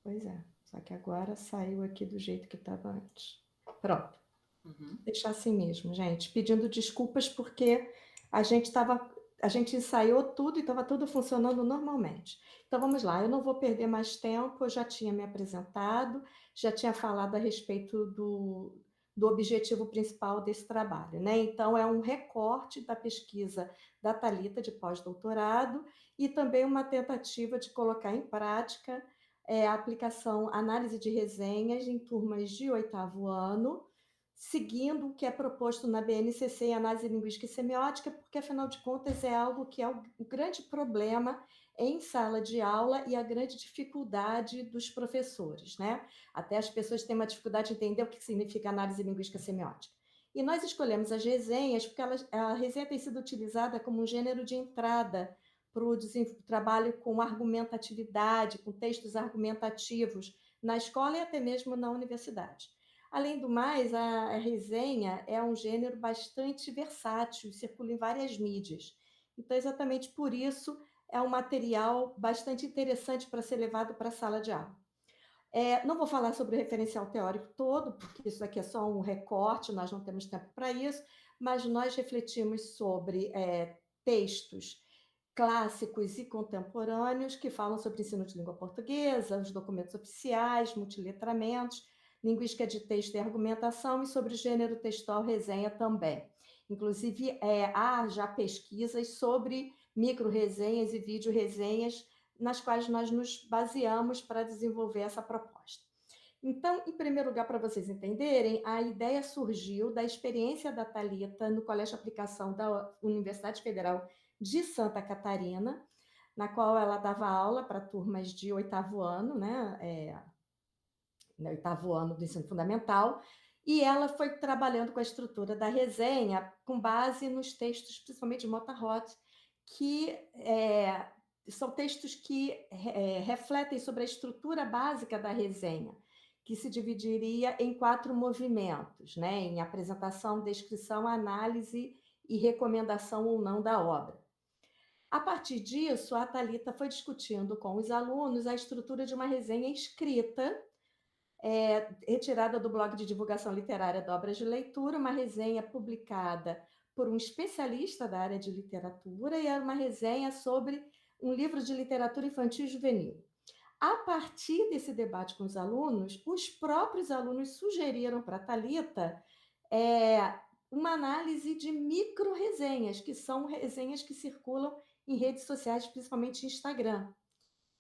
C: Pois é, só que agora saiu aqui do jeito que estava antes. Pronto.
A: Uhum.
C: Deixar assim mesmo, gente. Pedindo desculpas porque a gente ensaiou tudo e estava tudo funcionando normalmente. Então vamos lá, eu não vou perder mais tempo, eu já tinha me apresentado, já tinha falado a respeito do objetivo principal desse trabalho, né? Então é um recorte da pesquisa da Thalita de pós-doutorado e também uma tentativa de colocar em prática a aplicação análise de resenhas em turmas de 8º ano, seguindo o que é proposto na BNCC em análise linguística e semiótica, porque, afinal de contas, é algo que é o grande problema em sala de aula e a grande dificuldade dos professores, né? Até as pessoas têm uma dificuldade de entender o que significa análise linguística semiótica. E nós escolhemos as resenhas porque a resenha tem sido utilizada como um gênero de entrada para o trabalho com argumentatividade, com textos argumentativos na escola e até mesmo na universidade. Além do mais, a resenha é um gênero bastante versátil, circula em várias mídias. Então, exatamente por isso, é um material bastante interessante para ser levado para a sala de aula. Não vou falar sobre o referencial teórico todo, porque isso aqui é só um recorte, nós não temos tempo para isso, mas nós refletimos sobre textos clássicos e contemporâneos que falam sobre ensino de língua portuguesa, os documentos oficiais, multiletramentos, linguística de texto e argumentação e sobre o gênero textual resenha também. Inclusive, há já pesquisas sobre micro-resenhas e vídeo-resenhas nas quais nós nos baseamos para desenvolver essa proposta. Então, em primeiro lugar, para vocês entenderem, a ideia surgiu da experiência da Thalita no Colégio de Aplicação da Universidade Federal de Santa Catarina, na qual ela dava aula para turmas de 8º ano, né? 8º ano do ensino fundamental, e ela foi trabalhando com a estrutura da resenha com base nos textos, principalmente de Mota Roth, que são textos que refletem sobre a estrutura básica da resenha, que se dividiria em 4 movimentos, né? Em apresentação, descrição, análise e recomendação ou não da obra. A partir disso, a Thalita foi discutindo com os alunos a estrutura de uma resenha escrita, retirada do blog de divulgação literária de obras de leitura, uma resenha publicada por um especialista da área de literatura, e era uma resenha sobre um livro de literatura infantil e juvenil. A partir desse debate com os alunos, os próprios alunos sugeriram para a Thalita uma análise de micro-resenhas, que são resenhas que circulam em redes sociais, principalmente Instagram.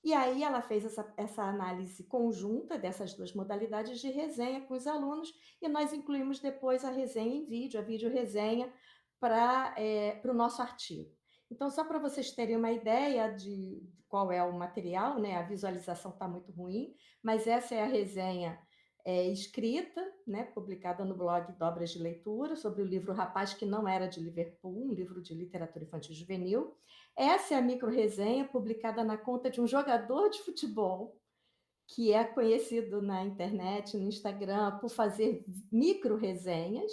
C: E aí ela fez essa análise conjunta dessas 2 modalidades de resenha com os alunos, e nós incluímos depois a resenha em vídeo, a videoresenha, para o nosso artigo. Então, só para vocês terem uma ideia de qual é o material, né? A visualização está muito ruim, mas essa é a resenha escrita, né? Publicada no blog Dobras de Leitura, sobre o livro Rapaz que Não Era de Liverpool, um livro de literatura infantil e juvenil. Essa é a micro-resenha publicada na conta de um jogador de futebol, que é conhecido na internet, no Instagram, por fazer micro-resenhas,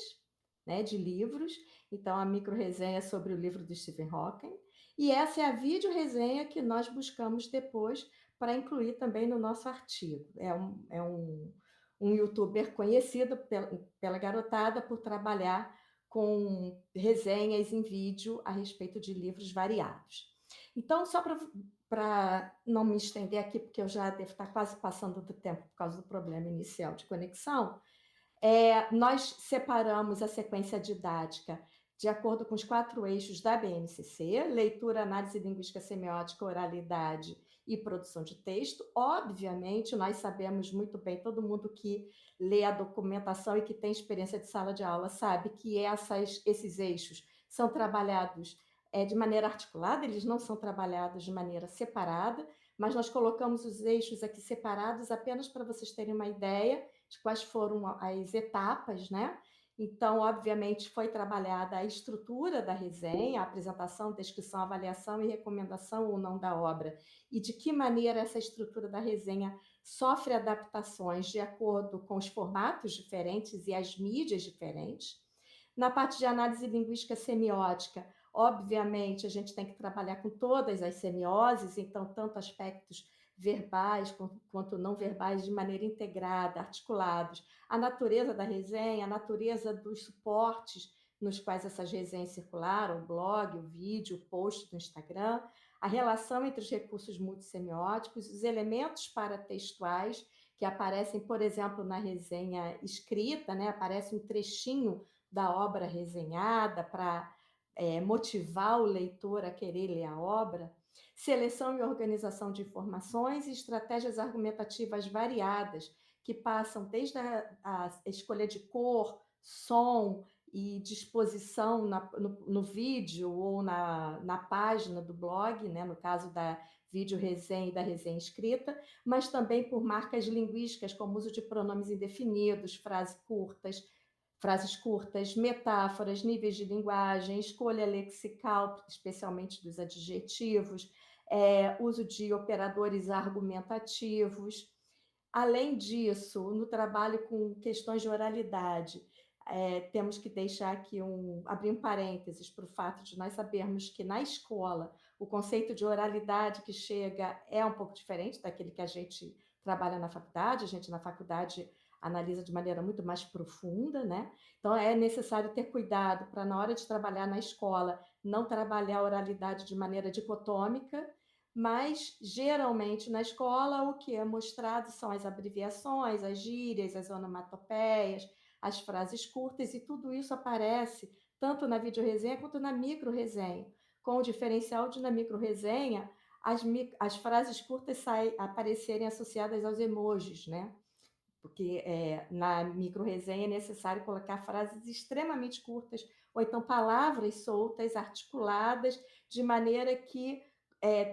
C: né, de livros. Então, a micro-resenha sobre o livro do Stephen Hawking. E essa é a vídeo-resenha que nós buscamos depois para incluir também no nosso artigo. É um youtuber conhecido pela garotada por trabalhar com resenhas em vídeo a respeito de livros variados. Então, só para não me estender aqui, porque eu já devo estar quase passando do tempo por causa do problema inicial de conexão, nós separamos a sequência didática de acordo com os 4 eixos da BNCC: leitura, análise linguística semiótica, oralidade e produção de texto. Obviamente, nós sabemos muito bem, todo mundo que lê a documentação e que tem experiência de sala de aula sabe que esses eixos são trabalhados de maneira articulada, eles não são trabalhados de maneira separada, mas nós colocamos os eixos aqui separados apenas para vocês terem uma ideia de quais foram as etapas, né? Então, obviamente, foi trabalhada a estrutura da resenha, a apresentação, descrição, avaliação e recomendação ou não da obra, e de que maneira essa estrutura da resenha sofre adaptações de acordo com os formatos diferentes e as mídias diferentes. Na parte de análise linguística semiótica, obviamente, a gente tem que trabalhar com todas as semioses, então, tanto aspectos verbais quanto não verbais, de maneira integrada, articulados. A natureza da resenha, a natureza dos suportes nos quais essas resenhas circularam, o blog, o vídeo, o post do Instagram, a relação entre os recursos multissemióticos, os elementos paratextuais que aparecem, por exemplo, na resenha escrita, né? Aparece um trechinho da obra resenhada para motivar o leitor a querer ler a obra. Seleção e organização de informações e estratégias argumentativas variadas, que passam desde a escolha de cor, som e disposição no vídeo ou na página do blog, né, no caso da vídeo-resenha e da resenha escrita, mas também por marcas linguísticas, como uso de pronomes indefinidos, frases curtas, metáforas, níveis de linguagem, escolha lexical, especialmente dos adjetivos, uso de operadores argumentativos. Além disso, no trabalho com questões de oralidade, temos que deixar aqui abrir um parênteses para o fato de nós sabermos que na escola o conceito de oralidade que chega é um pouco diferente daquele que a gente trabalha na faculdade. A gente na faculdade analisa de maneira muito mais profunda, né? Então, é necessário ter cuidado para, na hora de trabalhar na escola, não trabalhar a oralidade de maneira dicotômica, mas, geralmente, na escola, o que é mostrado são as abreviações, as gírias, as onomatopeias, as frases curtas, e tudo isso aparece tanto na videoresenha quanto na micro-resenha, com o diferencial de, na micro-resenha, as frases curtas aparecerem associadas aos emojis, né? Porque na micro-resenha é necessário colocar frases extremamente curtas, ou então palavras soltas, articuladas, de maneira que,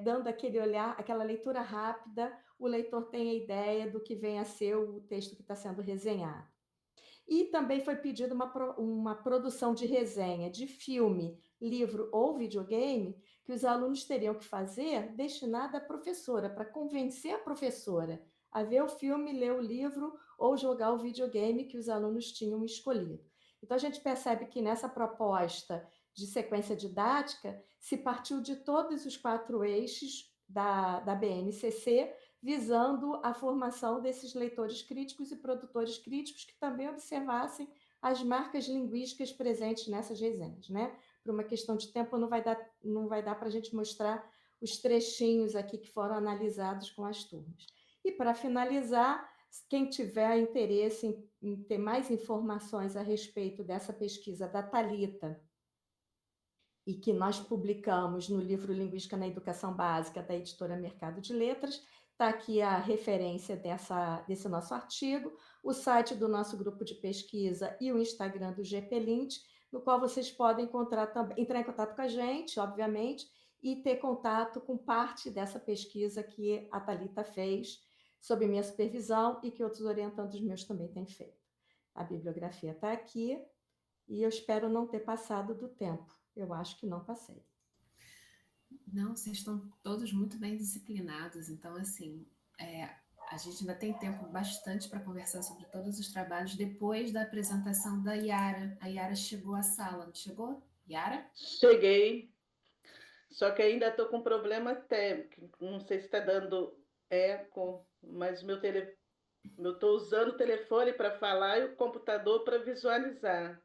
C: dando aquele olhar, aquela leitura rápida, o leitor tenha ideia do que vem a ser o texto que está sendo resenhado. E também foi pedida uma produção de resenha de filme livro ou videogame, que os alunos teriam que fazer destinada à professora, para convencer a professora a ver o filme, ler o livro ou jogar o videogame que os alunos tinham escolhido. Então, a gente percebe que nessa proposta de sequência didática se partiu de todos os 4 eixos da BNCC, visando a formação desses leitores críticos e produtores críticos que também observassem as marcas linguísticas presentes nessas resenhas, né? Por uma questão de tempo, não vai dar para a gente mostrar os trechinhos aqui que foram analisados com as turmas. E, para finalizar, quem tiver interesse em ter mais informações a respeito dessa pesquisa da Thalita, e que nós publicamos no livro Linguística na Educação Básica, da editora Mercado de Letras, está aqui a referência desse nosso artigo, o site do nosso grupo de pesquisa e o Instagram do GPLint, no qual vocês podem entrar em contato com a gente, obviamente, e ter contato com parte dessa pesquisa que a Thalita fez, sob minha supervisão, e que outros orientandos meus também têm feito. A bibliografia está aqui, e eu espero não ter passado do tempo. Eu acho que não passei.
A: Não, vocês estão todos muito bem disciplinados, então, assim, a gente ainda tem tempo bastante para conversar sobre todos os trabalhos depois da apresentação da Yara. A Yara chegou à sala, não chegou? Yara?
I: Cheguei, só que ainda estou com problema técnico. Não sei se está dando eco, mas eu estou usando o telefone para falar e o computador para visualizar.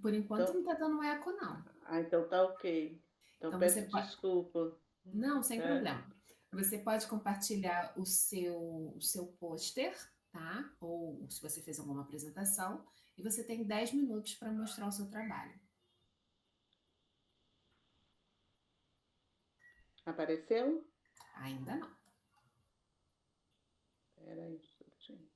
A: Por enquanto
I: Então,
A: não está dando eco, não.
I: então tá ok. Então
A: Você
I: peço
A: pode...
I: desculpa.
A: Não, sem problema. Você pode compartilhar o seu pôster, tá? Ou se você fez alguma apresentação, e você tem 10 minutos para mostrar o seu trabalho.
I: Apareceu?
A: Ainda não.
I: Espera aí, um minutinho.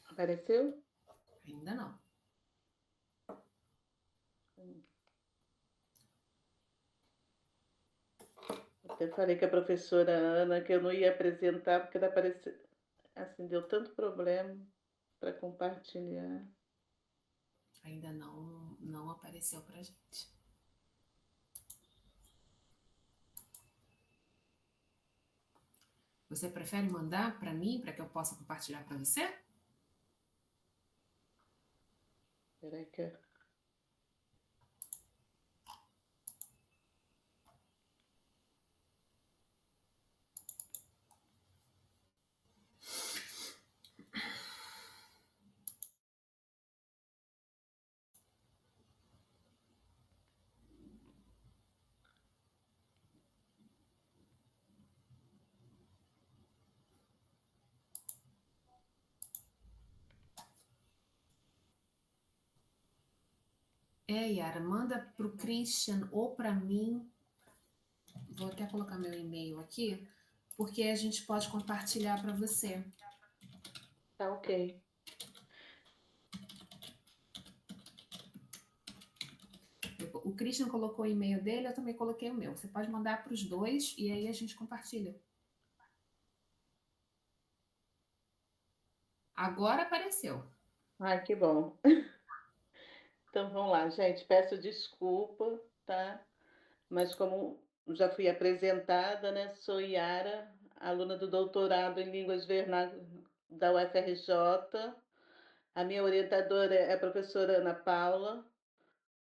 I: Apareceu?
A: Ainda não.
I: Até falei com a professora Ana que eu não ia apresentar, porque ela apareceu. Assim, deu tanto problema para compartilhar.
A: Ainda não apareceu para a gente. Você prefere mandar para mim, para que eu possa compartilhar para você?
I: Espera aí que
A: Yara, manda para o Christian ou para mim. Vou até colocar meu e-mail aqui, porque a gente pode compartilhar para você.
I: tá ok.
A: O Christian colocou o e-mail dele, eu também coloquei o meu. Você pode mandar para os dois e aí a gente compartilha. Agora apareceu.
I: Ai, que bom. Então vamos lá, gente. Peço desculpa, tá? Mas como já fui apresentada, né? Sou Yara, aluna do doutorado em Línguas Vernáculas da UFRJ. A minha orientadora é a professora Ana Paula.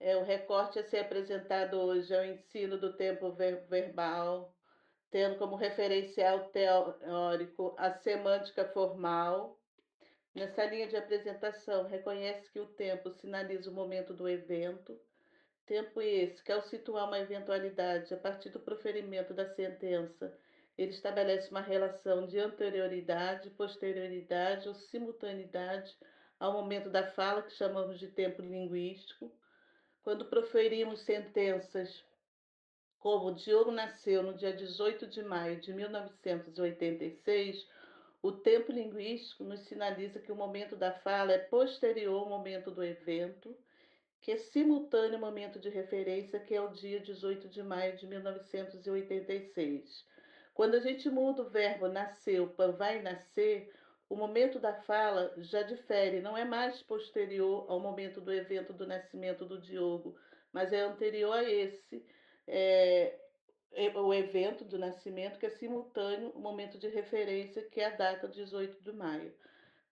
I: O recorte a ser apresentado hoje é o ensino do tempo verbal, tendo como referencial teórico a semântica formal. Nessa linha de apresentação, reconhece que o tempo sinaliza o momento do evento, tempo esse que, ao situar uma eventualidade a partir do proferimento da sentença, ele estabelece uma relação de anterioridade, posterioridade ou simultaneidade ao momento da fala, que chamamos de tempo linguístico. Quando proferimos sentenças como Diogo nasceu no dia 18 de maio de 1986, o tempo linguístico nos sinaliza que o momento da fala é posterior ao momento do evento, que é simultâneo ao momento de referência, que é o dia 18 de maio de 1986. Quando a gente muda o verbo nasceu para vai nascer, o momento da fala já difere, não é mais posterior ao momento do evento do nascimento do Diogo, mas é anterior a esse, é, o evento do nascimento, que é simultâneo ao momento de referência, que é a data 18 de maio.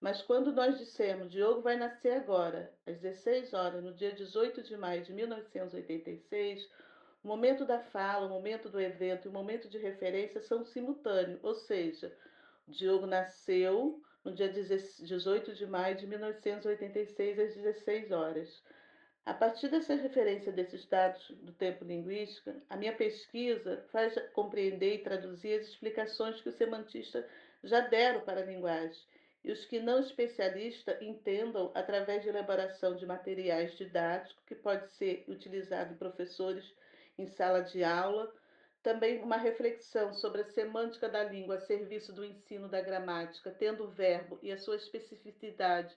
I: Mas quando nós dissemos Diogo vai nascer agora, às 16 horas, no dia 18 de maio de 1986, o momento da fala, o momento do evento e o momento de referência são simultâneos, ou seja, o Diogo nasceu no dia 18 de maio de 1986, às 16 horas. A partir dessa referência desses dados do tempo linguístico, a minha pesquisa faz compreender e traduzir as explicações que os semantistas já deram para a linguagem, e os que não especialistas entendam através de elaboração de materiais didáticos, que pode ser utilizado em professores em sala de aula, também uma reflexão sobre a semântica da língua a serviço do ensino da gramática, tendo o verbo e a sua especificidade,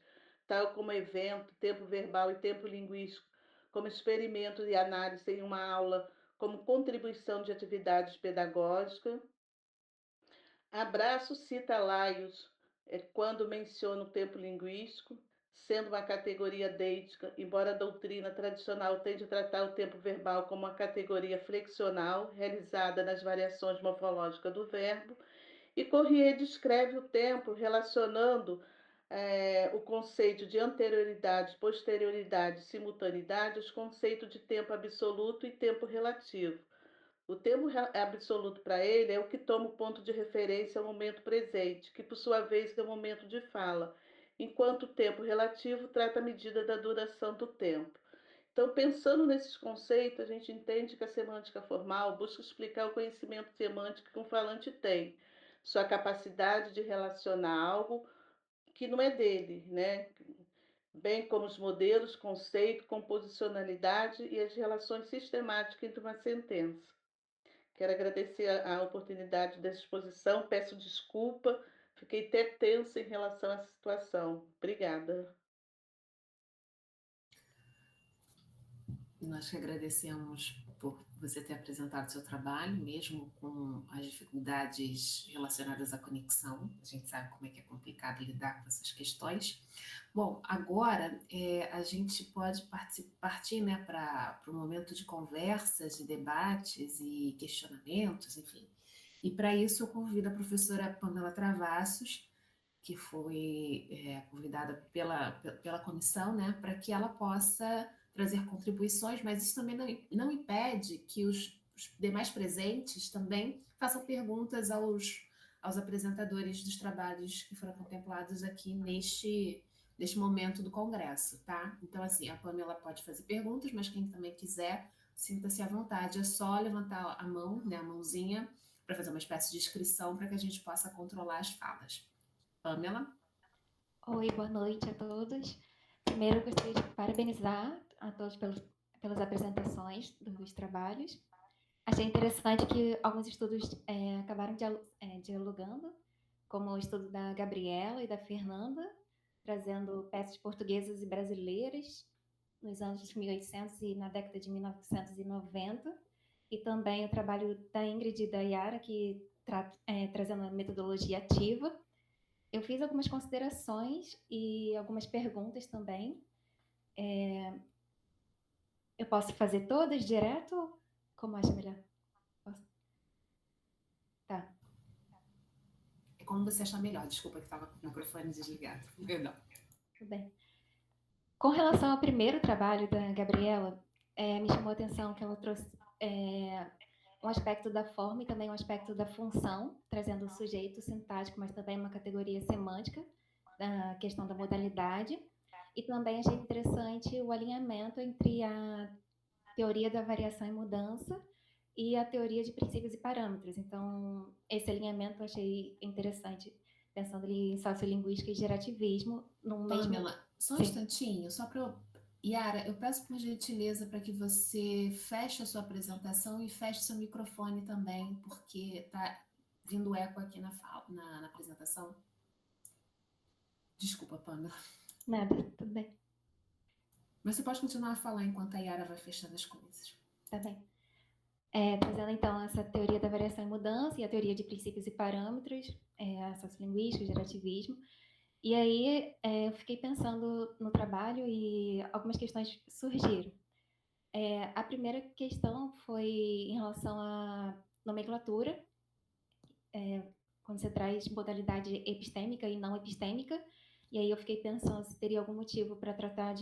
I: tal como evento, tempo verbal e tempo linguístico, como experimento e análise em uma aula, como contribuição de atividades pedagógicas. Abraço cita Laios quando menciona o tempo linguístico, sendo uma categoria deítica, embora a doutrina tradicional tende a tratar o tempo verbal como uma categoria flexional, realizada nas variações morfológicas do verbo, e Corrier descreve o tempo relacionando o conceito de anterioridade, posterioridade, simultaneidade aos conceitos de tempo absoluto e tempo relativo. O tempo absoluto para ele é o que toma o ponto de referência ao momento presente, que por sua vez é o momento de fala, enquanto o tempo relativo trata a medida da duração do tempo. Então, pensando nesses conceitos, a gente entende que a semântica formal busca explicar o conhecimento semântico que um falante tem, sua capacidade de relacionar algo que não é dele, né? Bem como os modelos, conceito, composicionalidade e as relações sistemáticas entre uma sentença. Quero agradecer a oportunidade dessa exposição, peço desculpa, fiquei até tensa em relação a essa situação. Obrigada.
A: Nós que agradecemos por você ter apresentado seu trabalho, mesmo com as dificuldades relacionadas à conexão. A gente sabe como é que é complicado lidar com essas questões. Bom, agora a gente pode partir, né, para o momento de conversas, de debates e questionamentos, enfim. E para isso eu convido a professora Pamela Travassos, que foi convidada pela comissão, né, para que ela possa trazer contribuições, mas isso também não impede que os demais presentes também façam perguntas aos apresentadores dos trabalhos que foram contemplados aqui neste momento do congresso, tá? Então, assim, a Pamela pode fazer perguntas, mas quem também quiser, sinta-se à vontade. É só levantar a mão, né, a mãozinha, para fazer uma espécie de inscrição para que a gente possa controlar as falas. Pamela?
J: Oi, boa noite a todos. Primeiro, eu gostaria de parabenizar a todos pelas apresentações dos trabalhos. Achei interessante que alguns estudos acabaram dialogando, como o estudo da Gabriela e da Fernanda, trazendo peças portuguesas e brasileiras nos anos 1800 e na década de 1990, e também o trabalho da Ingrid e da Yara, que trazendo a metodologia ativa. Eu fiz algumas considerações e algumas perguntas também. Eu posso fazer todas direto? Como acha melhor? Posso? Tá.
A: É como você achar melhor. Desculpa que estava com o microfone desligado. Perdão.
J: Tudo bem. Com relação ao primeiro trabalho da Gabriela, me chamou a atenção que ela trouxe um aspecto da forma e também um aspecto da função, trazendo o sujeito sintático, mas também uma categoria semântica, da questão da modalidade. E também achei interessante o alinhamento entre a teoria da variação e mudança e a teoria de princípios e parâmetros. Então, esse alinhamento eu achei interessante, pensando ali em sociolinguística e gerativismo.
A: Pamela, só um instantinho, só para Yara, eu peço por gentileza para que você feche a sua apresentação e feche seu microfone também, porque está vindo eco aqui na apresentação. Desculpa, Pamela.
J: Nada, tudo bem.
A: Mas você pode continuar a falar enquanto a Yara vai fechando as coisas.
J: Tá bem. Trazendo então essa teoria da variação e mudança e a teoria de princípios e parâmetros, a sociolinguística, o gerativismo. E aí eu fiquei pensando no trabalho e algumas questões surgiram. A primeira questão foi em relação à nomenclatura, quando você traz modalidade epistêmica e não epistêmica, e aí eu fiquei pensando se teria algum motivo para tratar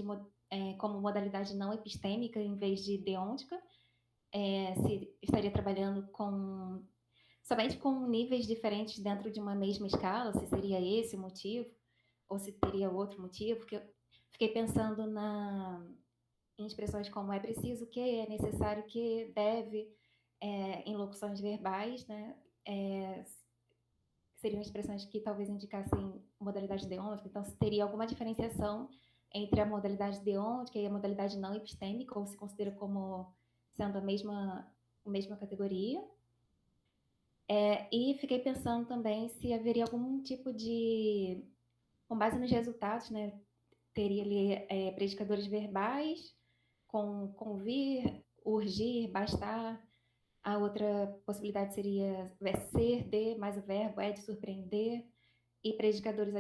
J: como modalidade não epistêmica em vez de deôntica, se estaria trabalhando somente com níveis diferentes dentro de uma mesma escala, se seria esse o motivo, ou se teria outro motivo, porque eu fiquei pensando em expressões como é preciso que, é necessário que, deve, em locuções verbais, né? Seriam expressões que talvez indicassem modalidade deôntica, então se teria alguma diferenciação entre a modalidade deôntica e a modalidade não epistêmica, ou se considera como sendo a mesma categoria. E fiquei pensando também se haveria algum tipo de, com base nos resultados, né, teria ali predicadores verbais, com convir, urgir, bastar. A outra possibilidade seria ser, de, mais o verbo é de surpreender, e predicadores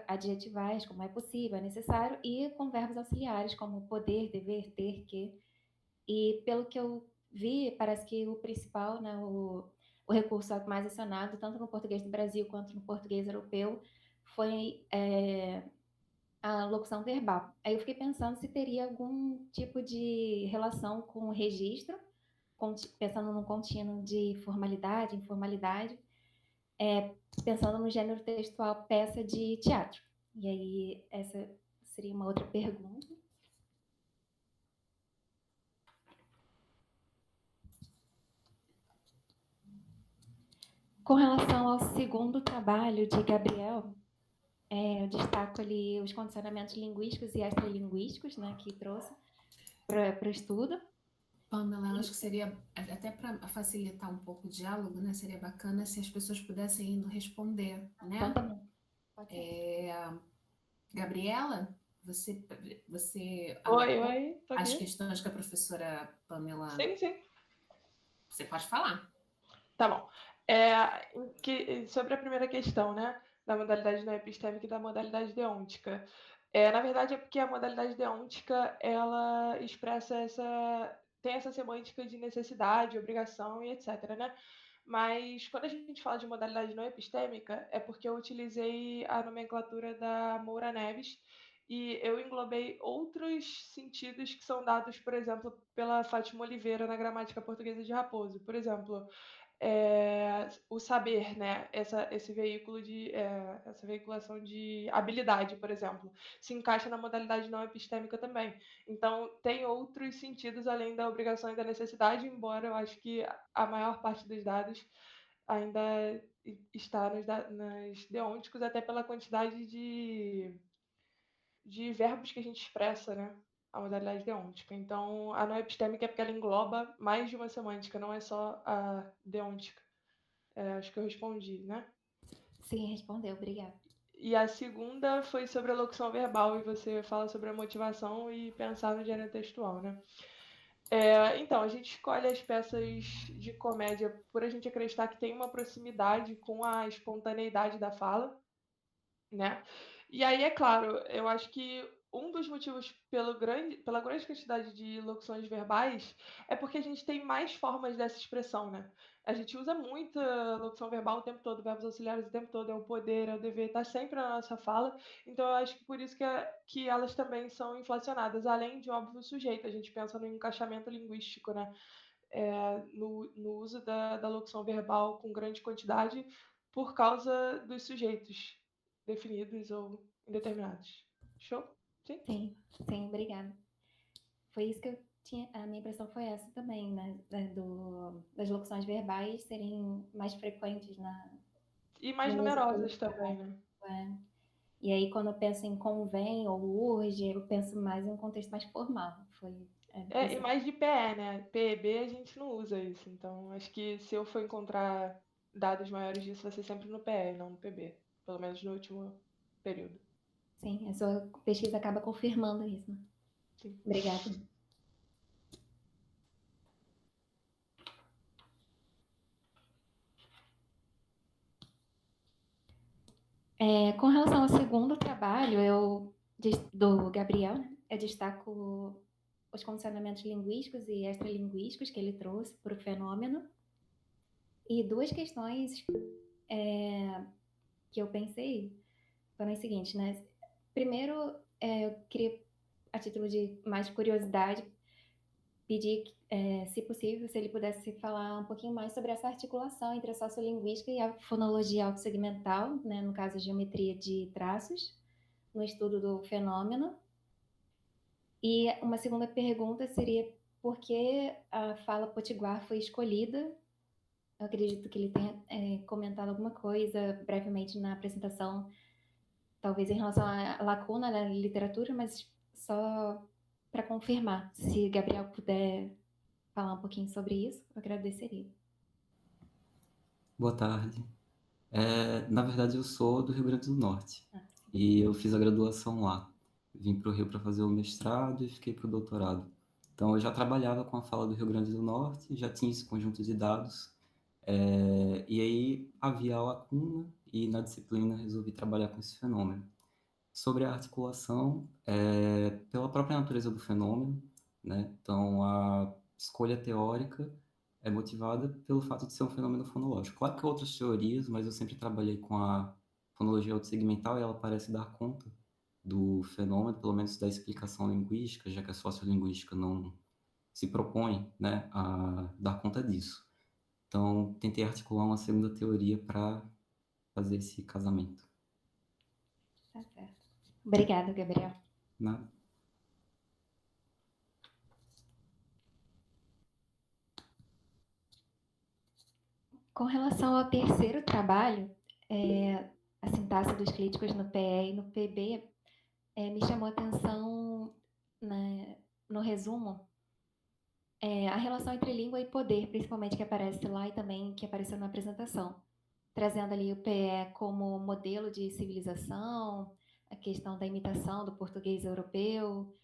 J: adjetivais, como é possível, é necessário, e com verbos auxiliares, como poder, dever, ter, que. E pelo que eu vi, parece que o principal, né, o recurso mais acionado, tanto no português do Brasil quanto no português europeu, foi a locução verbal. Aí eu fiquei pensando se teria algum tipo de relação com o registro, pensando num contínuo de formalidade, informalidade, pensando no gênero textual peça de teatro. E aí essa seria uma outra pergunta. Com relação ao segundo trabalho de Gabriel, eu destaco ali os condicionamentos linguísticos e extralinguísticos, né, que trouxe para o estudo.
A: Pamela, eu acho que seria, até para facilitar um pouco o diálogo, né, seria bacana se as pessoas pudessem indo responder, né?
J: Então tá bom. Pode ser.
A: Gabriela, você
B: Oi, tô
A: as
B: aqui.
A: questões que a professora Pamela...
B: Sim.
A: Você pode falar.
B: Tá bom. Sobre a primeira questão, né, da modalidade não epistêmica e da modalidade deôntica. Na verdade, é porque a modalidade deôntica, ela expressa tem essa semântica de necessidade, obrigação e etc, né? Mas quando a gente fala de modalidade não epistêmica, é porque eu utilizei a nomenclatura da Moura Neves e eu englobei outros sentidos que são dados, por exemplo, pela Fátima Oliveira na gramática portuguesa de Raposo. Por exemplo, o saber, né? Essa veiculação de habilidade, por exemplo, se encaixa na modalidade não epistêmica também. Então, tem outros sentidos além da obrigação e da necessidade, embora eu acho que a maior parte dos dados ainda está nos deônticos, até pela quantidade de verbos que a gente expressa, né? A modalidade deôntica. Então, a não epistêmica é porque ela engloba mais de uma semântica, não é só a deôntica. Acho que eu respondi, né?
J: Sim, respondeu, obrigada.
B: E a segunda foi sobre a locução verbal, e você fala sobre a motivação e pensar no gênero textual, né? Então, a gente escolhe as peças de comédia por a gente acreditar que tem uma proximidade com a espontaneidade da fala, né? E aí, é claro, eu acho que um dos motivos pela grande quantidade de locuções verbais é porque a gente tem mais formas dessa expressão, né? A gente usa muita locução verbal o tempo todo, verbos auxiliares o tempo todo, é o poder, é o dever, está sempre na nossa fala. Então, eu acho que por isso que elas também são inflacionadas, além de, óbvio, o sujeito. A gente pensa no encaixamento linguístico, né? No uso da locução verbal com grande quantidade por causa dos sujeitos definidos ou indeterminados. Show? Sim?
J: Sim, obrigada. Foi isso que eu tinha, a minha impressão foi essa também, né? Das locuções verbais serem mais frequentes
B: E mais numerosas também, né?
J: E aí, quando eu penso em convém ou urge, eu penso mais em um contexto mais formal.
B: E mais de PE, né? PEB a gente não usa isso. Então, acho que se eu for encontrar dados maiores disso, vai ser sempre no PE, não no PB. Pelo menos no último período.
J: Sim, a sua pesquisa acaba confirmando isso, né?
B: Sim.
J: Obrigada. Com relação ao segundo trabalho, do Gabriel, né, eu destaco os condicionamentos linguísticos e extralinguísticos que ele trouxe para o fenômeno. E duas questões que eu pensei foram as seguintes, né? Primeiro, eu queria, a título de mais curiosidade, pedir, se possível, se ele pudesse falar um pouquinho mais sobre essa articulação entre a sociolinguística e a fonologia autossegmental, né, no caso, a geometria de traços, no estudo do fenômeno. E uma segunda pergunta seria por que a fala potiguar foi escolhida. Eu acredito que ele tenha comentado alguma coisa brevemente na apresentação, talvez em relação à lacuna da literatura, mas só para confirmar, se Gabriel puder falar um pouquinho sobre isso, eu agradeceria.
E: Boa tarde. Na verdade, eu sou do Rio Grande do Norte e eu fiz a graduação lá. Vim para o Rio para fazer o mestrado e fiquei para o doutorado. Então, eu já trabalhava com a fala do Rio Grande do Norte, já tinha esse conjunto de dados, e aí havia a lacuna e na disciplina resolvi trabalhar com esse fenômeno. Sobre a articulação, pela própria natureza do fenômeno, né? Então, a escolha teórica é motivada pelo fato de ser um fenômeno fonológico. Claro que há outras teorias, mas eu sempre trabalhei com a fonologia autossegmental e ela parece dar conta do fenômeno, pelo menos da explicação linguística, já que a sociolinguística não se propõe, né, a dar conta disso. Então, tentei articular uma segunda teoria para fazer esse casamento.
J: Tá certo. Obrigada, Gabriel.
E: Nada.
J: Com relação ao terceiro trabalho, a sintaxe dos críticos no PE e no PB, me chamou a atenção, né, no resumo, a relação entre língua e poder, principalmente que aparece lá e também que apareceu na apresentação, trazendo ali o PE como modelo de civilização, a questão da imitação do português europeu,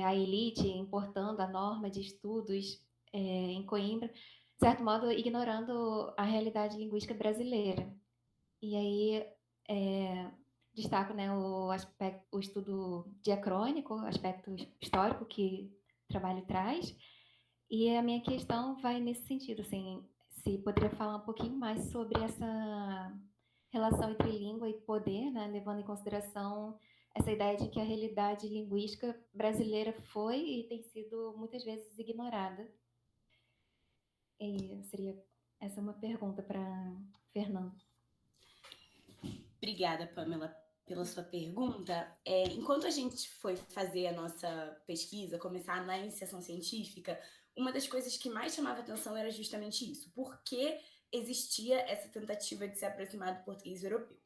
J: a elite importando a norma de estudos em Coimbra, de certo modo ignorando a realidade linguística brasileira. E aí destaco, né, o estudo diacrônico, o aspecto histórico que o trabalho traz, e a minha questão vai nesse sentido, assim, se poderia falar um pouquinho mais sobre essa relação entre língua e poder, né, levando em consideração essa ideia de que a realidade linguística brasileira foi e tem sido muitas vezes ignorada. E seria essa uma pergunta para Fernando.
F: Obrigada, Pamela, pela sua pergunta. Enquanto a gente foi fazer a nossa pesquisa, começar na iniciação científica, uma das coisas que mais chamava atenção era justamente isso. Por que existia essa tentativa de se aproximar do português europeu?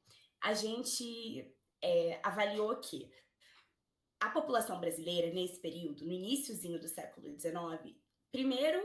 F: A gente avaliou que a população brasileira, nesse período, no iniciozinho do século XIX, primeiro,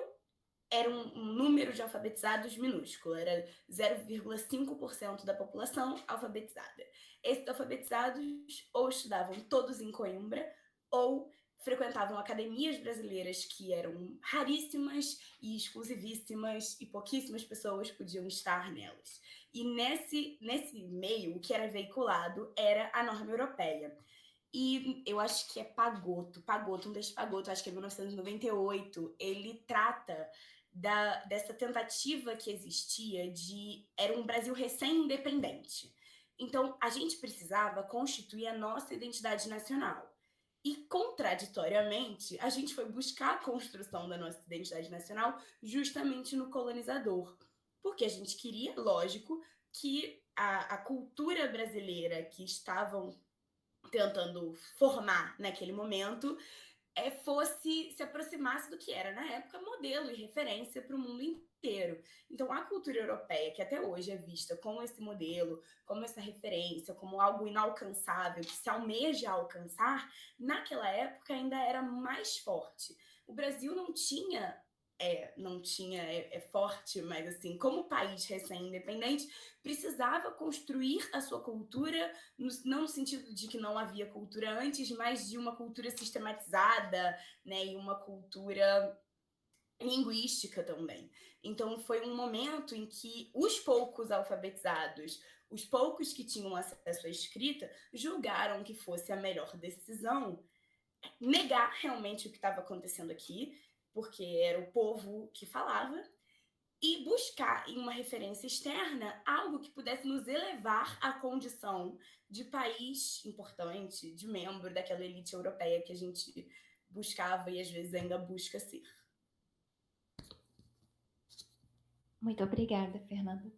F: era um número de alfabetizados minúsculo, era 0,5% da população alfabetizada. Esses alfabetizados ou estudavam todos em Coimbra, ou frequentavam academias brasileiras que eram raríssimas e exclusivíssimas, e pouquíssimas pessoas podiam estar nelas. E nesse meio, o que era veiculado era a norma europeia. E eu acho que é Pagotto, um desses Pagotto, acho que é 1998, ele trata dessa tentativa que existia era um Brasil recém-independente. Então, a gente precisava constituir a nossa identidade nacional. E, contraditoriamente, a gente foi buscar a construção da nossa identidade nacional justamente no colonizador. Porque a gente queria, lógico, que a cultura brasileira que estavam tentando formar naquele momento se aproximasse do que era, na época, modelo e referência para o mundo inteiro. Então, a cultura europeia, que até hoje é vista como esse modelo, como essa referência, como algo inalcançável, que se almeja alcançar, naquela época ainda era mais forte. O Brasil não tinha forte, mas assim, como país recém-independente, precisava construir a sua cultura, não no sentido de que não havia cultura antes, mas de uma cultura sistematizada, né, e uma cultura linguística também. Então, foi um momento em que os poucos alfabetizados Os poucos que tinham acesso à escrita julgaram que fosse a melhor decisão negar realmente o que estava acontecendo aqui, porque era o povo que falava, e buscar em uma referência externa algo que pudesse nos elevar à condição de país importante, de membro daquela elite europeia que a gente buscava e às vezes ainda busca ser.
J: Muito obrigada, Fernanda.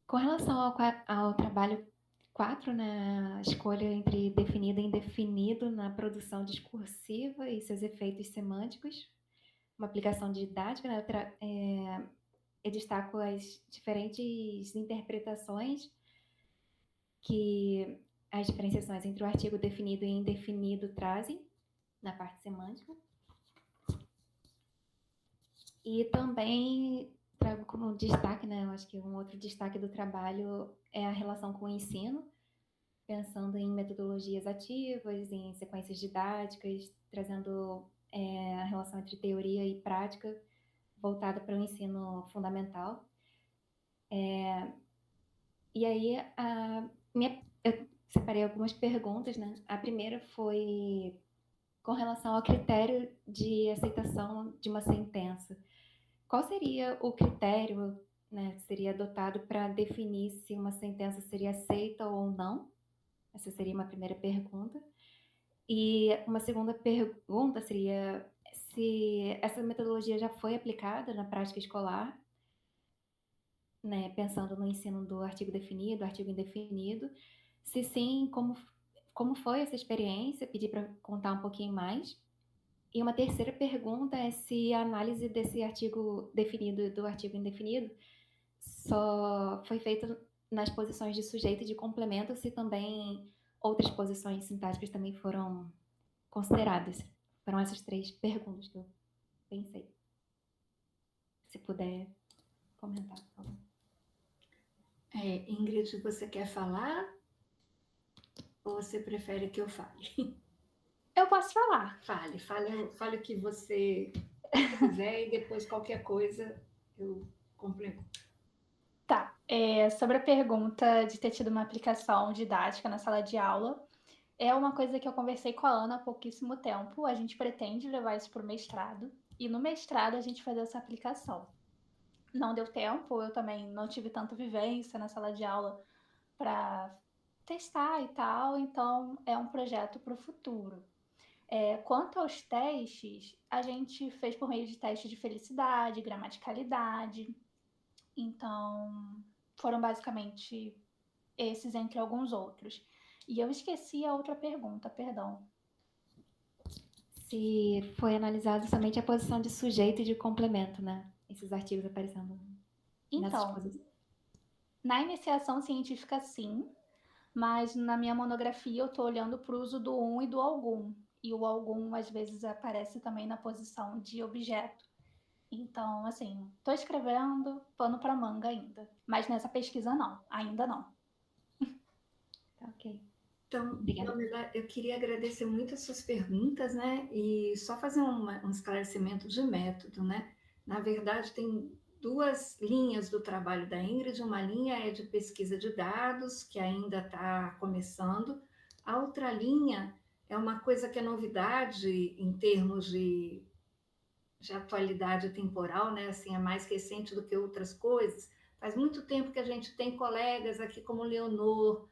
J: Com relação ao trabalho 4, na escolha entre definido e indefinido na produção discursiva e seus efeitos semânticos, uma aplicação didática, né? Eu destaco as diferentes interpretações que as diferenciações entre o artigo definido e indefinido trazem na parte semântica. E também trago como destaque, né? Eu acho que um outro destaque do trabalho é a relação com o ensino, pensando em metodologias ativas, em sequências didáticas, trazendo a relação entre teoria e prática voltada para o ensino fundamental. E aí, eu separei algumas perguntas, né? A primeira foi com relação ao critério de aceitação de uma sentença. Qual seria o critério, né, que seria adotado para definir se uma sentença seria aceita ou não? Essa seria uma primeira pergunta. E uma segunda pergunta seria se essa metodologia já foi aplicada na prática escolar, né, pensando no ensino do artigo definido, artigo indefinido. Se sim, como foi essa experiência? Pedir para contar um pouquinho mais. E uma terceira pergunta é se a análise desse artigo definido e do artigo indefinido só foi feita nas posições de sujeito e de complemento, se também outras posições sintáticas também foram consideradas. Foram essas 3 perguntas que eu pensei. Se puder comentar, por favor.
K: Ingrid, você quer falar? Ou você prefere que eu fale?
G: Eu posso falar.
K: Fale o que você quiser e depois qualquer coisa eu complemento.
G: Tá. Sobre a pergunta de ter tido uma aplicação didática na sala de aula, é uma coisa que eu conversei com a Ana há pouquíssimo tempo. A gente pretende levar isso para o mestrado. E no mestrado a gente fazer essa aplicação. Não deu tempo, eu também não tive tanta vivência na sala de aula para testar e tal, então é um projeto para o futuro. Quanto aos testes, a gente fez por meio de testes de felicidade, gramaticalidade. Então, foram basicamente esses entre alguns outros. E eu esqueci a outra pergunta, perdão.
J: Se foi analisado somente a posição de sujeito e de complemento, né? Esses artigos aparecendo nessas posições.
G: Na iniciação científica, sim, mas na minha monografia eu estou olhando para o uso do um e do algum. E o algum, às vezes, aparece também na posição de objeto. Então, assim, estou escrevendo pano para manga ainda. Mas nessa pesquisa, não. Ainda não.
J: Tá, ok.
K: Então, Pamela, eu queria agradecer muito as suas perguntas, né? E só fazer um esclarecimento de método, né? Na verdade, tem 2 linhas do trabalho da Ingrid. Uma linha é de pesquisa de dados, que ainda está começando. A outra linha é uma coisa que é novidade em termos de atualidade temporal, né? Assim, é mais recente do que outras coisas. Faz muito tempo que a gente tem colegas aqui como Leonor,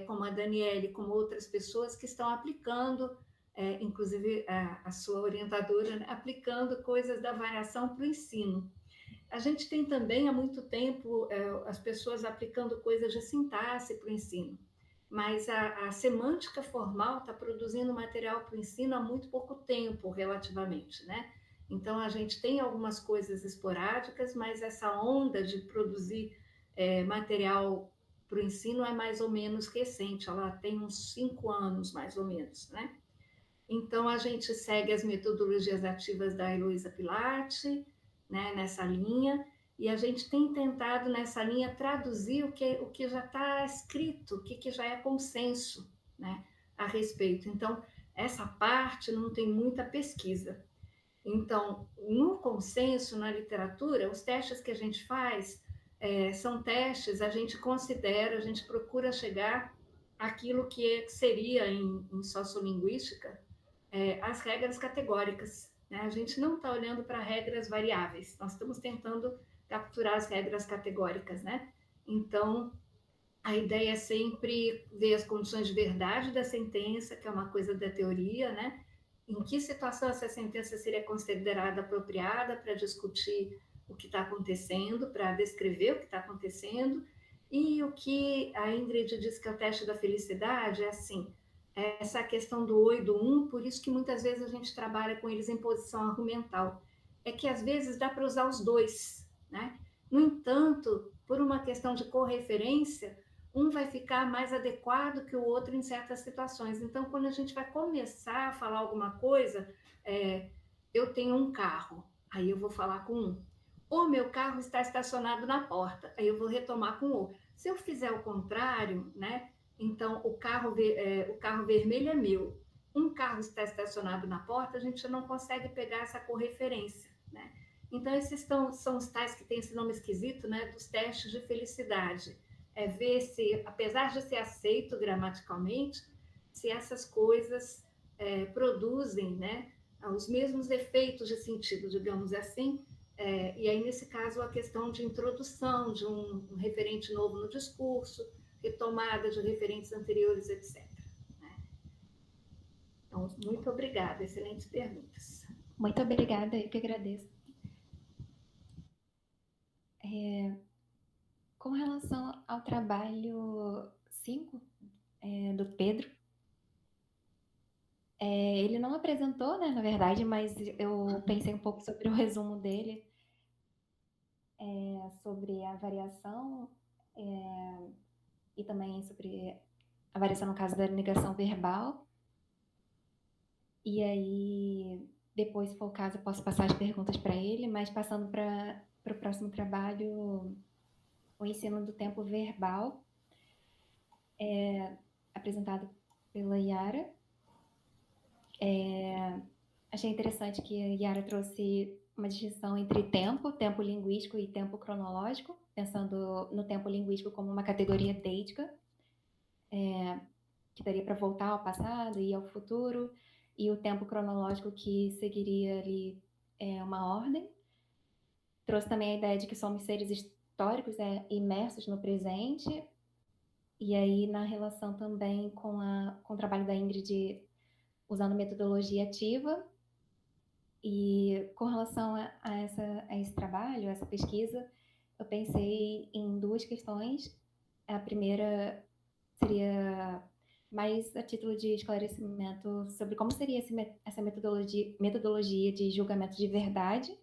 K: como a Daniele, como outras pessoas que estão aplicando, inclusive a sua orientadora, né? Aplicando coisas da variação para o ensino. A gente tem também há muito tempo as pessoas aplicando coisas de sintaxe para o ensino, mas a semântica formal está produzindo material para o ensino há muito pouco tempo, relativamente, né? Então, a gente tem algumas coisas esporádicas, mas essa onda de produzir material para o ensino é mais ou menos recente, ela tem uns 5 anos, mais ou menos, né? Então, a gente segue as metodologias ativas da Heloísa Pilate, né, nessa linha, e a gente tem tentado, nessa linha, traduzir o que já está escrito, o que já é consenso, né, a respeito. Então, essa parte não tem muita pesquisa. Então, no consenso, na literatura, os testes que a gente faz são testes, a gente considera, a gente procura chegar àquilo que seria, em sociolinguística, as regras categóricas, né? A gente não está olhando para regras variáveis, nós estamos tentando capturar as regras categóricas, né? Então, a ideia é sempre ver as condições de verdade da sentença, que é uma coisa da teoria, né? Em que situação essa sentença seria considerada apropriada para discutir o que está acontecendo, para descrever o que está acontecendo. E o que a Ingrid disse que é o teste da felicidade é assim, essa questão do o e do um, por isso que muitas vezes a gente trabalha com eles em posição argumental. É que às vezes dá para usar os dois, né? No entanto, por uma questão de correferência, um vai ficar mais adequado que o outro em certas situações. Então, quando a gente vai começar a falar alguma coisa, eu tenho um carro, aí eu vou falar com um. O meu carro está estacionado na porta, aí eu vou retomar com o. Se eu fizer o contrário, né? Então, o carro vermelho é meu. Um carro está estacionado na porta, a gente não consegue pegar essa correferência, né? Então, esses são os tais que têm esse nome esquisito, né? Dos testes de felicidade. É ver se, apesar de ser aceito gramaticalmente, se essas coisas produzem, né, os mesmos efeitos de sentido, digamos assim. E aí, nesse caso, a questão de introdução de um referente novo no discurso, retomada de referentes anteriores, etc. Né? Então, muito obrigada, excelentes perguntas.
J: Muito obrigada, eu que agradeço. Com relação ao trabalho 5 do Pedro, ele não apresentou, né, na verdade, mas eu pensei um pouco sobre o resumo dele, sobre a variação e também sobre a variação no caso da negação verbal. E aí, depois, se for o caso, eu posso passar as perguntas para ele, mas passando para o próximo trabalho, o ensino do tempo verbal, apresentado pela Yara. Achei interessante que a Yara trouxe uma distinção entre tempo linguístico e tempo cronológico, pensando no tempo linguístico como uma categoria deítica, que daria para voltar ao passado e ao futuro, e o tempo cronológico que seguiria ali uma ordem. Trouxe também a ideia de que somos seres históricos imersos no presente, e aí na relação também com o trabalho da Ingrid usando metodologia ativa. E com relação a esse trabalho, a essa pesquisa, eu pensei em duas questões. A primeira seria mais a título de esclarecimento sobre como seria essa metodologia de julgamento de verdade,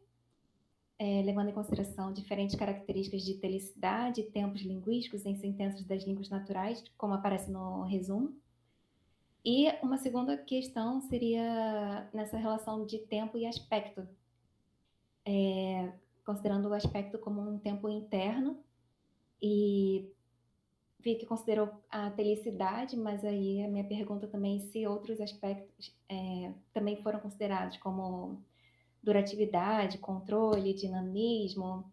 J: levando em consideração diferentes características de telicidade e tempos linguísticos em sentenças das línguas naturais, como aparece no resumo. E uma segunda questão seria nessa relação de tempo e aspecto, considerando o aspecto como um tempo interno, e vi que considerou a telicidade, mas aí a minha pergunta também se outros aspectos também foram considerados, como duratividade, controle, dinamismo,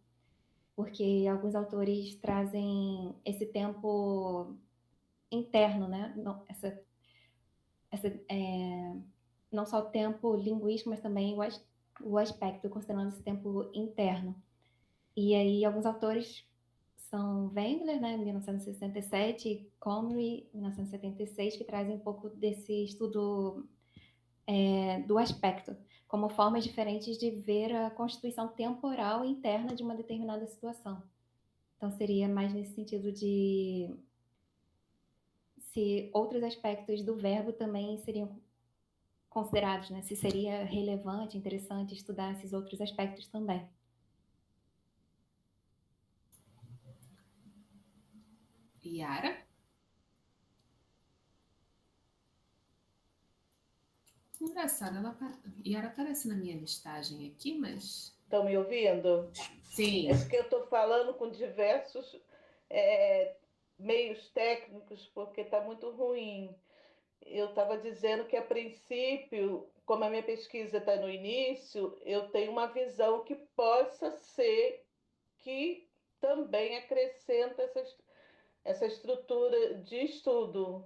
J: porque alguns autores trazem esse tempo interno, né? Não só o tempo linguístico, mas também o aspecto, considerando esse tempo interno. E aí alguns autores são Wendler, né, 1967, e Comrie, 1976, que trazem um pouco desse estudo do aspecto, como formas diferentes de ver a constituição temporal interna de uma determinada situação. Então seria mais nesse sentido de se outros aspectos do verbo também seriam considerados, né? Se seria relevante, interessante estudar esses outros aspectos também.
A: Yara? Engraçado, Yara aparece na minha listagem aqui, mas...
I: Estão me ouvindo?
A: Sim.
I: É porque eu estou falando com diversos meios técnicos, porque está muito ruim. Eu estava dizendo que, a princípio, como a minha pesquisa está no início, eu tenho uma visão que possa ser que também acrescenta essa estrutura de estudo.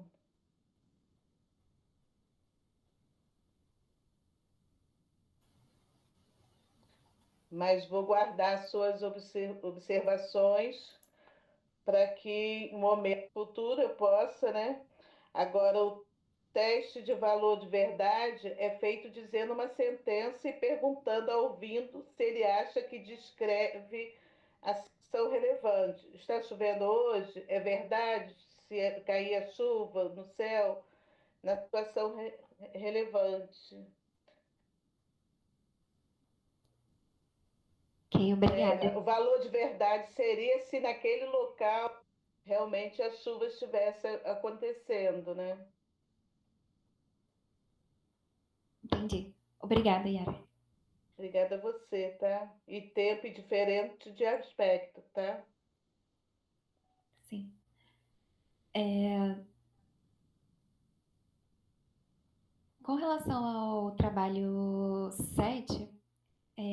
I: Mas vou guardar suas observações para que em um momento futuro eu possa, né? Agora, o teste de valor de verdade é feito dizendo uma sentença e perguntando ao ouvindo se ele acha que descreve a situação relevante. Está chovendo hoje? É verdade? Se cair a chuva no céu, na situação relevante.
J: Ok, obrigada.
I: O valor de verdade seria se naquele local realmente a chuva estivesse acontecendo, né?
J: Entendi. Obrigada, Yara.
I: Obrigada a você, tá? E tempo diferente de aspecto, tá?
J: Sim. Com relação ao trabalho 7,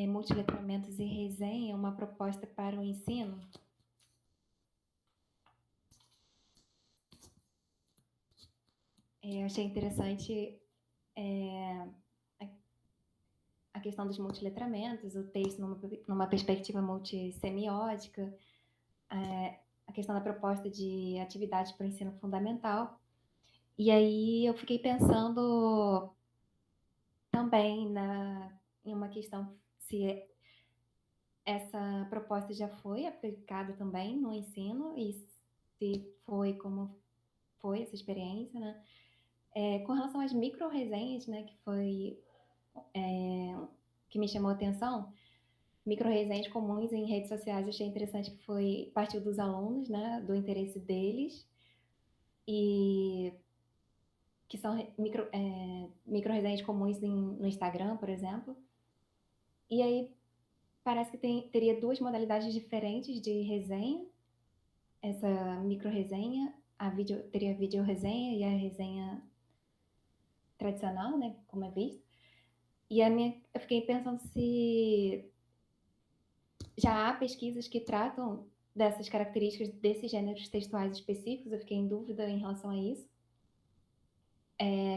J: multiletramentos e resenha, uma proposta para o ensino. Achei interessante a questão dos multiletramentos, o texto numa perspectiva multissemiótica, a questão da proposta de atividades para o ensino fundamental. E aí eu fiquei pensando também em uma questão se essa proposta já foi aplicada também no ensino e se foi como foi essa experiência, né? Com relação às micro-resenhas, né, que foi que me chamou a atenção, micro-resenhas comuns em redes sociais, achei interessante que partiu dos alunos, né, do interesse deles, e que são micro-resenhas comuns no Instagram, por exemplo. E aí parece que teria duas modalidades diferentes de resenha, essa micro-resenha, teria a vídeo-resenha e a resenha tradicional, né, como é visto. E eu fiquei pensando se já há pesquisas que tratam dessas características desses gêneros textuais específicos, eu fiquei em dúvida em relação a isso.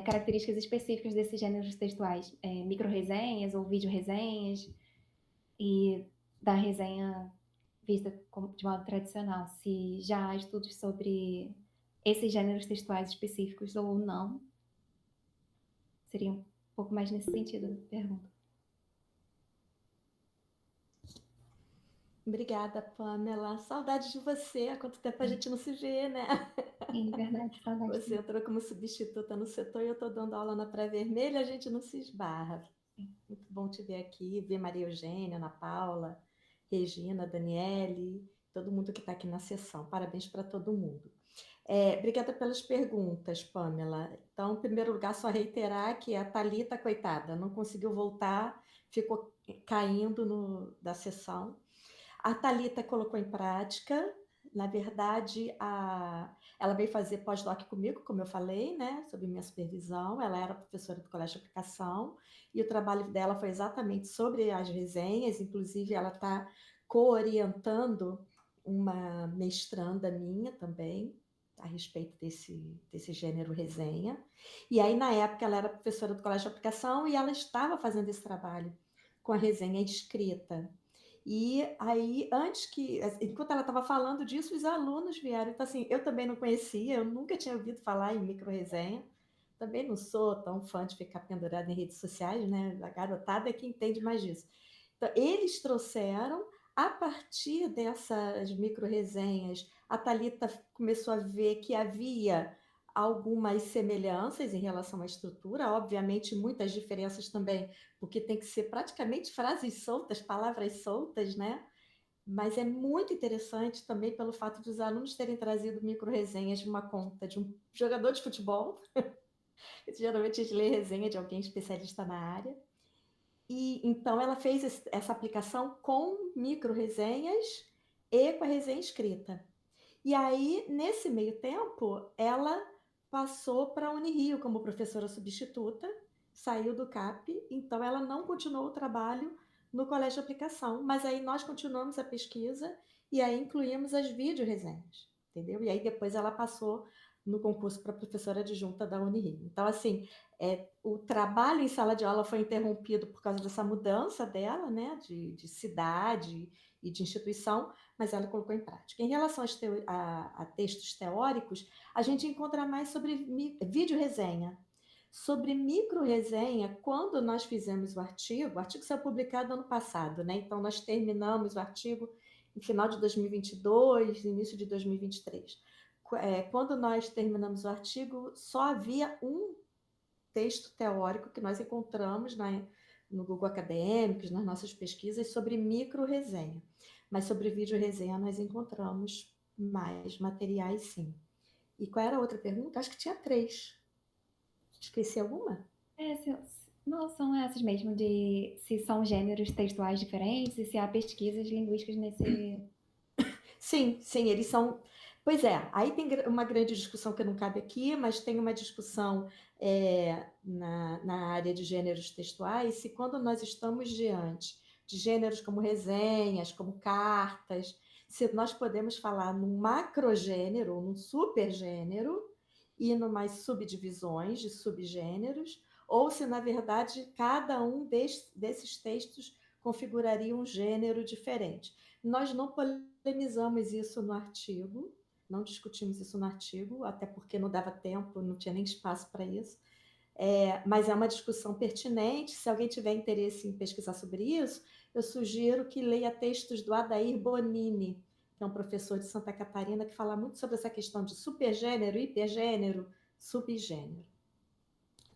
J: Características específicas desses gêneros textuais, micro-resenhas ou vídeo-resenhas, e da resenha vista de modo tradicional, se já há estudos sobre esses gêneros textuais específicos ou não. Seria um pouco mais nesse sentido a pergunta.
C: Obrigada, Pamela. Saudade de você. Há quanto tempo a gente não se vê, né?
J: Sim, verdade, saudade.
C: Você entrou como substituta no setor e eu estou dando aula na Pré-Vermelha, a gente não se esbarra. Muito bom te ver aqui, ver Maria Eugênia, Ana Paula, Regina, Daniele, todo mundo que está aqui na sessão. Parabéns para todo mundo. Obrigada pelas perguntas, Pamela. Então, em primeiro lugar, só reiterar que a Thalita, coitada, não conseguiu voltar, ficou caindo da sessão. A Thalita colocou em prática, na verdade, ela veio fazer pós-doc comigo, como eu falei, né, sob minha supervisão. Ela era professora do Colégio de Aplicação e o trabalho dela foi exatamente sobre as resenhas. Inclusive, ela está co-orientando uma mestranda minha também, a respeito desse gênero resenha. E aí, na época, ela era professora do Colégio de Aplicação e ela estava fazendo esse trabalho com a resenha escrita. E aí, enquanto ela estava falando disso, os alunos vieram. Então, assim, eu também não conhecia, eu nunca tinha ouvido falar em micro-resenha. Também não sou tão fã de ficar pendurada em redes sociais, né? A garotada é que entende mais disso. Então, eles trouxeram, a partir dessas micro-resenhas, a Thalita começou a ver que havia algumas semelhanças em relação à estrutura, obviamente muitas diferenças também, porque tem que ser praticamente frases soltas, palavras soltas, né? Mas é muito interessante também pelo fato dos alunos terem trazido micro-resenhas de uma conta de um jogador de futebol. Geralmente a gente lê resenha de alguém especialista na área. E então ela fez essa aplicação com micro-resenhas e com a resenha escrita. E aí, nesse meio tempo, ela passou para a Unirio como professora substituta saiu do CAP, então ela não continuou o trabalho no colégio de aplicação, mas aí nós continuamos a pesquisa e aí incluímos as vídeo-resenhas, entendeu? E aí depois ela passou no concurso para professora adjunta da Unirio. Então, assim, o trabalho em sala de aula foi interrompido por causa dessa mudança dela, né, de cidade e de instituição, mas ela colocou em prática. Em relação a textos teóricos, a gente encontra mais sobre vídeo-resenha. Sobre micro-resenha, quando nós fizemos o artigo saiu publicado ano passado, né? Então, nós terminamos o artigo em final de 2022, início de 2023. Quando nós terminamos o artigo, só havia um texto teórico que nós encontramos no Google Acadêmicos, nas nossas pesquisas, sobre micro-resenha. Mas sobre vídeo-resenha nós encontramos mais materiais, sim. E qual era a outra pergunta? Acho que tinha 3. Esqueci alguma?
J: Não, são essas mesmo, de se são gêneros textuais diferentes e se há pesquisas linguísticas nesse...
C: Sim, eles são... Pois é, aí tem uma grande discussão que não cabe aqui, mas tem uma discussão na área de gêneros textuais, se quando nós estamos diante de gêneros como resenhas, como cartas, se nós podemos falar num macrogênero ou num supergênero e numas subdivisões de subgêneros, ou se, na verdade, cada um desses textos configuraria um gênero diferente. Nós não polemizamos isso no artigo, não discutimos isso no artigo, até porque não dava tempo, não tinha nem espaço para isso, mas é uma discussão pertinente. Se alguém tiver interesse em pesquisar sobre isso, eu sugiro que leia textos do Adair Bonini, que é um professor de Santa Catarina, que fala muito sobre essa questão de supergênero, hipergênero, subgênero.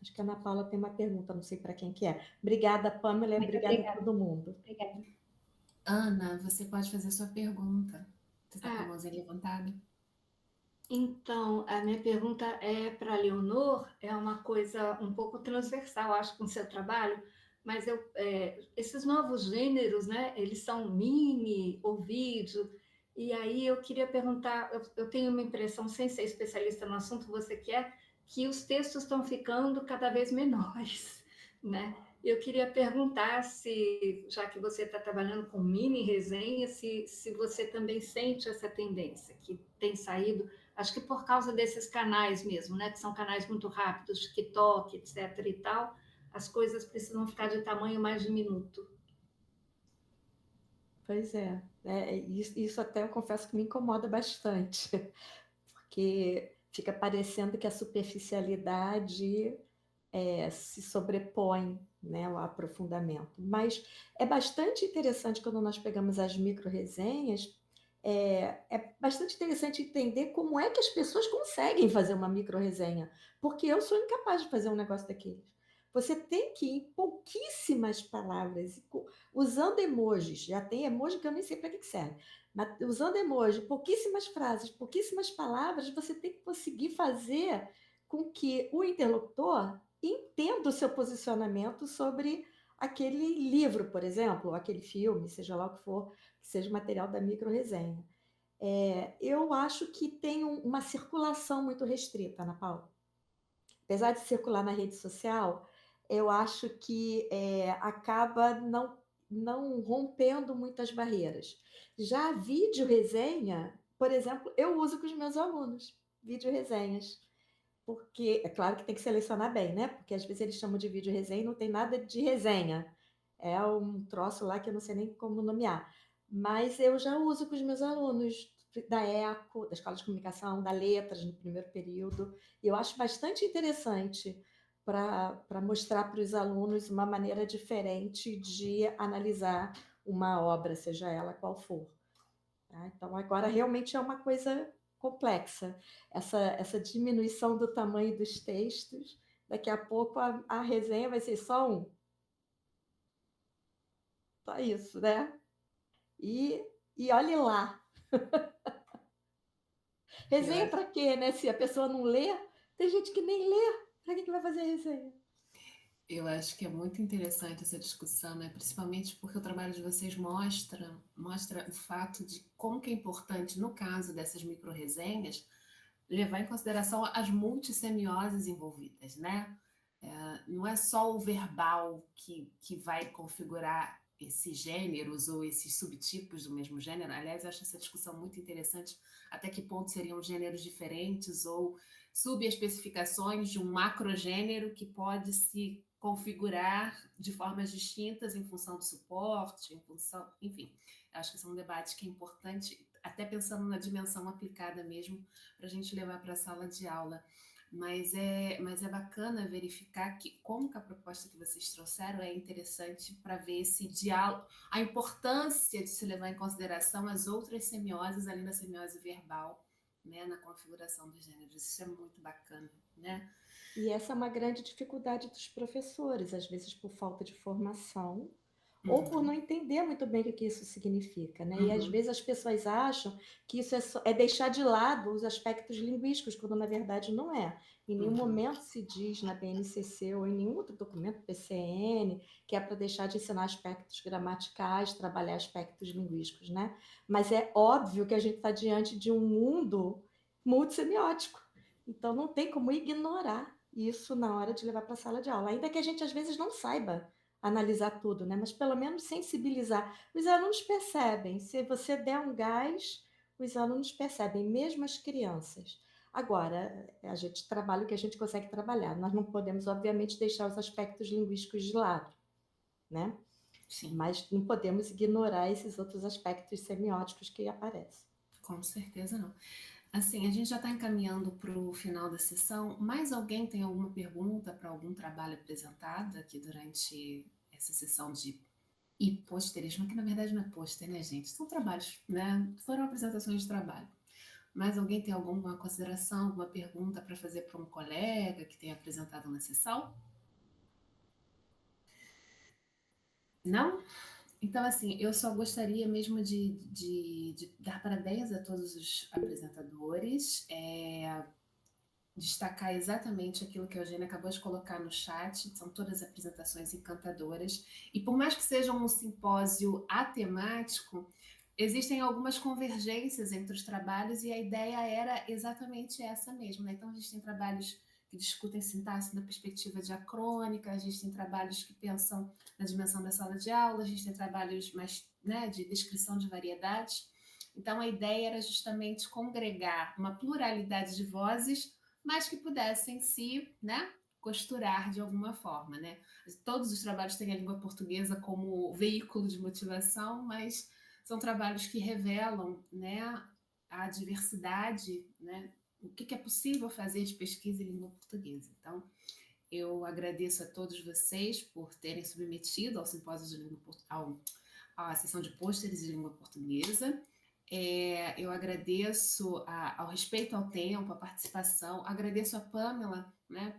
C: Acho que a Ana Paula tem uma pergunta, não sei para quem que é. Obrigada, Pamela, e obrigada a todo mundo.
J: Obrigada.
A: Ana, você pode fazer sua pergunta. Você está com a mãozinha levantada?
K: Então, a minha pergunta é para a Leonor, é uma coisa um pouco transversal, acho, com o seu trabalho, mas esses novos gêneros, né, eles são mini ou vídeo, e aí eu queria perguntar, eu tenho uma impressão, sem ser especialista no assunto, você quer, que os textos estão ficando cada vez menores, né? Eu queria perguntar se, já que você está trabalhando com mini resenha, se você também sente essa tendência que tem saído, acho que por causa desses canais mesmo, né, que são canais muito rápidos, TikTok, etc. e tal, as coisas precisam ficar de tamanho mais diminuto.
C: Pois é, isso até eu confesso que me incomoda bastante, porque fica parecendo que a superficialidade se sobrepõe, né, ao aprofundamento. Mas é bastante interessante quando nós pegamos as micro-resenhas, é bastante interessante entender como é que as pessoas conseguem fazer uma micro-resenha, porque eu sou incapaz de fazer um negócio daqueles. Você tem que, em pouquíssimas palavras, usando emojis, já tem emoji que eu nem sei para que serve, mas usando emoji, pouquíssimas frases, pouquíssimas palavras, você tem que conseguir fazer com que o interlocutor entenda o seu posicionamento sobre aquele livro, por exemplo, ou aquele filme, seja lá o que for, que seja material da micro-resenha. Eu acho que tem uma circulação muito restrita, Ana Paula. Apesar de circular na rede social, eu acho que acaba não rompendo muitas barreiras. Já a vídeo-resenha, por exemplo, eu uso com os meus alunos, vídeo-resenhas. Porque, é claro que tem que selecionar bem, né? Porque às vezes eles chamam de vídeo resenha e não tem nada de resenha. É um troço lá que eu não sei nem como nomear. Mas eu já uso com os meus alunos da ECO, da Escola de Comunicação, da Letras, no primeiro período. E eu acho bastante interessante para mostrar para os alunos uma maneira diferente de analisar uma obra, seja ela qual for. Tá? Então, agora realmente é uma coisa complexa, essa diminuição do tamanho dos textos. Daqui a pouco a resenha vai ser só isso, né? E olhe lá. Resenha para quê, né? Se a pessoa não lê, tem gente que nem lê, para que vai fazer resenha?
A: Eu acho que é muito interessante essa discussão, né? Principalmente porque o trabalho de vocês mostra o fato de como que é importante, no caso dessas micro-resenhas, levar em consideração as multissemioses envolvidas, né? Não é só o verbal que vai configurar esses gêneros ou esses subtipos do mesmo gênero. Aliás, eu acho essa discussão muito interessante, até que ponto seriam gêneros diferentes ou subespecificações de um macrogênero que pode se configurar de formas distintas em função do suporte, em função... Enfim, acho que esse é um debate que é importante, até pensando na dimensão aplicada mesmo, para a gente levar para a sala de aula. Mas é bacana verificar como que a proposta que vocês trouxeram é interessante para ver esse diálogo, a importância de se levar em consideração as outras semioses, além da semiose verbal, né, na configuração dos gêneros. Isso é muito bacana, né?
C: E essa é uma grande dificuldade dos professores, às vezes por falta de formação, ou por não entender muito bem o que isso significa, né? E às vezes as pessoas acham que isso é deixar de lado os aspectos linguísticos, quando na verdade não é. Em nenhum momento se diz na BNCC ou em nenhum outro documento, PCN, que é para deixar de ensinar aspectos gramaticais, trabalhar aspectos linguísticos, né? Mas é óbvio que a gente está diante de um mundo multissemiótico. Então não tem como ignorar isso na hora de levar para a sala de aula, ainda que a gente às vezes não saiba analisar tudo, né? Mas pelo menos sensibilizar. Os alunos percebem, se você der um gás, os alunos percebem, mesmo as crianças. Agora, a gente trabalha o que a gente consegue trabalhar, nós não podemos, obviamente, deixar os aspectos linguísticos de lado, né?
A: Sim.
C: Mas não podemos ignorar esses outros aspectos semióticos que aparecem.
A: Com certeza não. Assim, a gente já está encaminhando para o final da sessão. Mais alguém tem alguma pergunta para algum trabalho apresentado aqui durante essa sessão de hiposterismo, que na verdade não é pôster, né, gente? São trabalhos, né? Foram apresentações de trabalho. Mais alguém tem alguma consideração, alguma pergunta para fazer para um colega que tenha apresentado na sessão? Não? Então, assim, eu só gostaria mesmo de dar parabéns a todos os apresentadores, destacar exatamente aquilo que a Eugênia acabou de colocar no chat, são todas apresentações encantadoras, e por mais que seja um simpósio atemático, existem algumas convergências entre os trabalhos e a ideia era exatamente essa mesmo, né? Então a gente tem trabalhos que discutem sintaxe na perspectiva diacrônica, a gente tem trabalhos que pensam na dimensão da sala de aula, a gente tem trabalhos mais, né, de descrição de variedades. Então a ideia era justamente congregar uma pluralidade de vozes, mas que pudessem se, né, costurar de alguma forma, né? Todos os trabalhos têm a língua portuguesa como veículo de motivação, mas são trabalhos que revelam, né, a diversidade, né, o que é possível fazer de pesquisa em língua portuguesa. Então, eu agradeço a todos vocês por terem submetido ao simpósio de língua à sessão de pôsteres de língua portuguesa. Eu agradeço ao respeito ao tempo, a participação, agradeço a Pamela, né,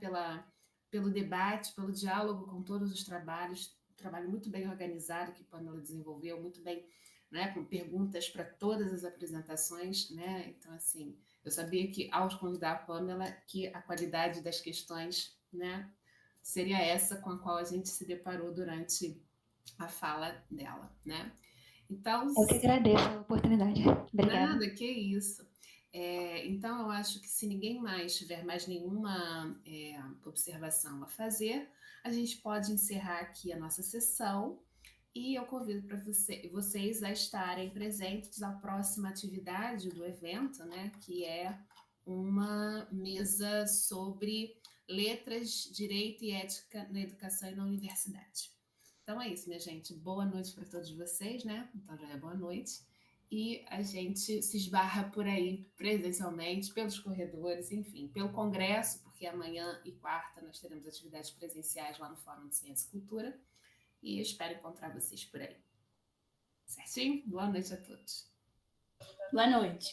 A: pelo debate, pelo diálogo com todos os trabalhos, um trabalho muito bem organizado que a Pamela desenvolveu, muito bem, né, com perguntas para todas as apresentações, né? Então, assim, eu sabia que ao convidar a Pamela, que a qualidade das questões, né, seria essa com a qual a gente se deparou durante a fala dela, né? Então,
J: eu que agradeço a oportunidade. Obrigada.
A: Nada, que isso. Então, eu acho que se ninguém mais tiver mais nenhuma observação a fazer, a gente pode encerrar aqui a nossa sessão e eu convido para vocês a estarem presentes à próxima atividade do evento, né, que é uma mesa sobre letras, direito e ética na educação e na universidade. Então é isso, minha gente. Boa noite para todos vocês, né? Então já é boa noite. E a gente se esbarra por aí presencialmente, pelos corredores, enfim, pelo congresso, porque amanhã e quarta nós teremos atividades presenciais lá no Fórum de Ciência e Cultura. E eu espero encontrar vocês por aí. Certinho? Boa noite a todos.
F: Boa noite.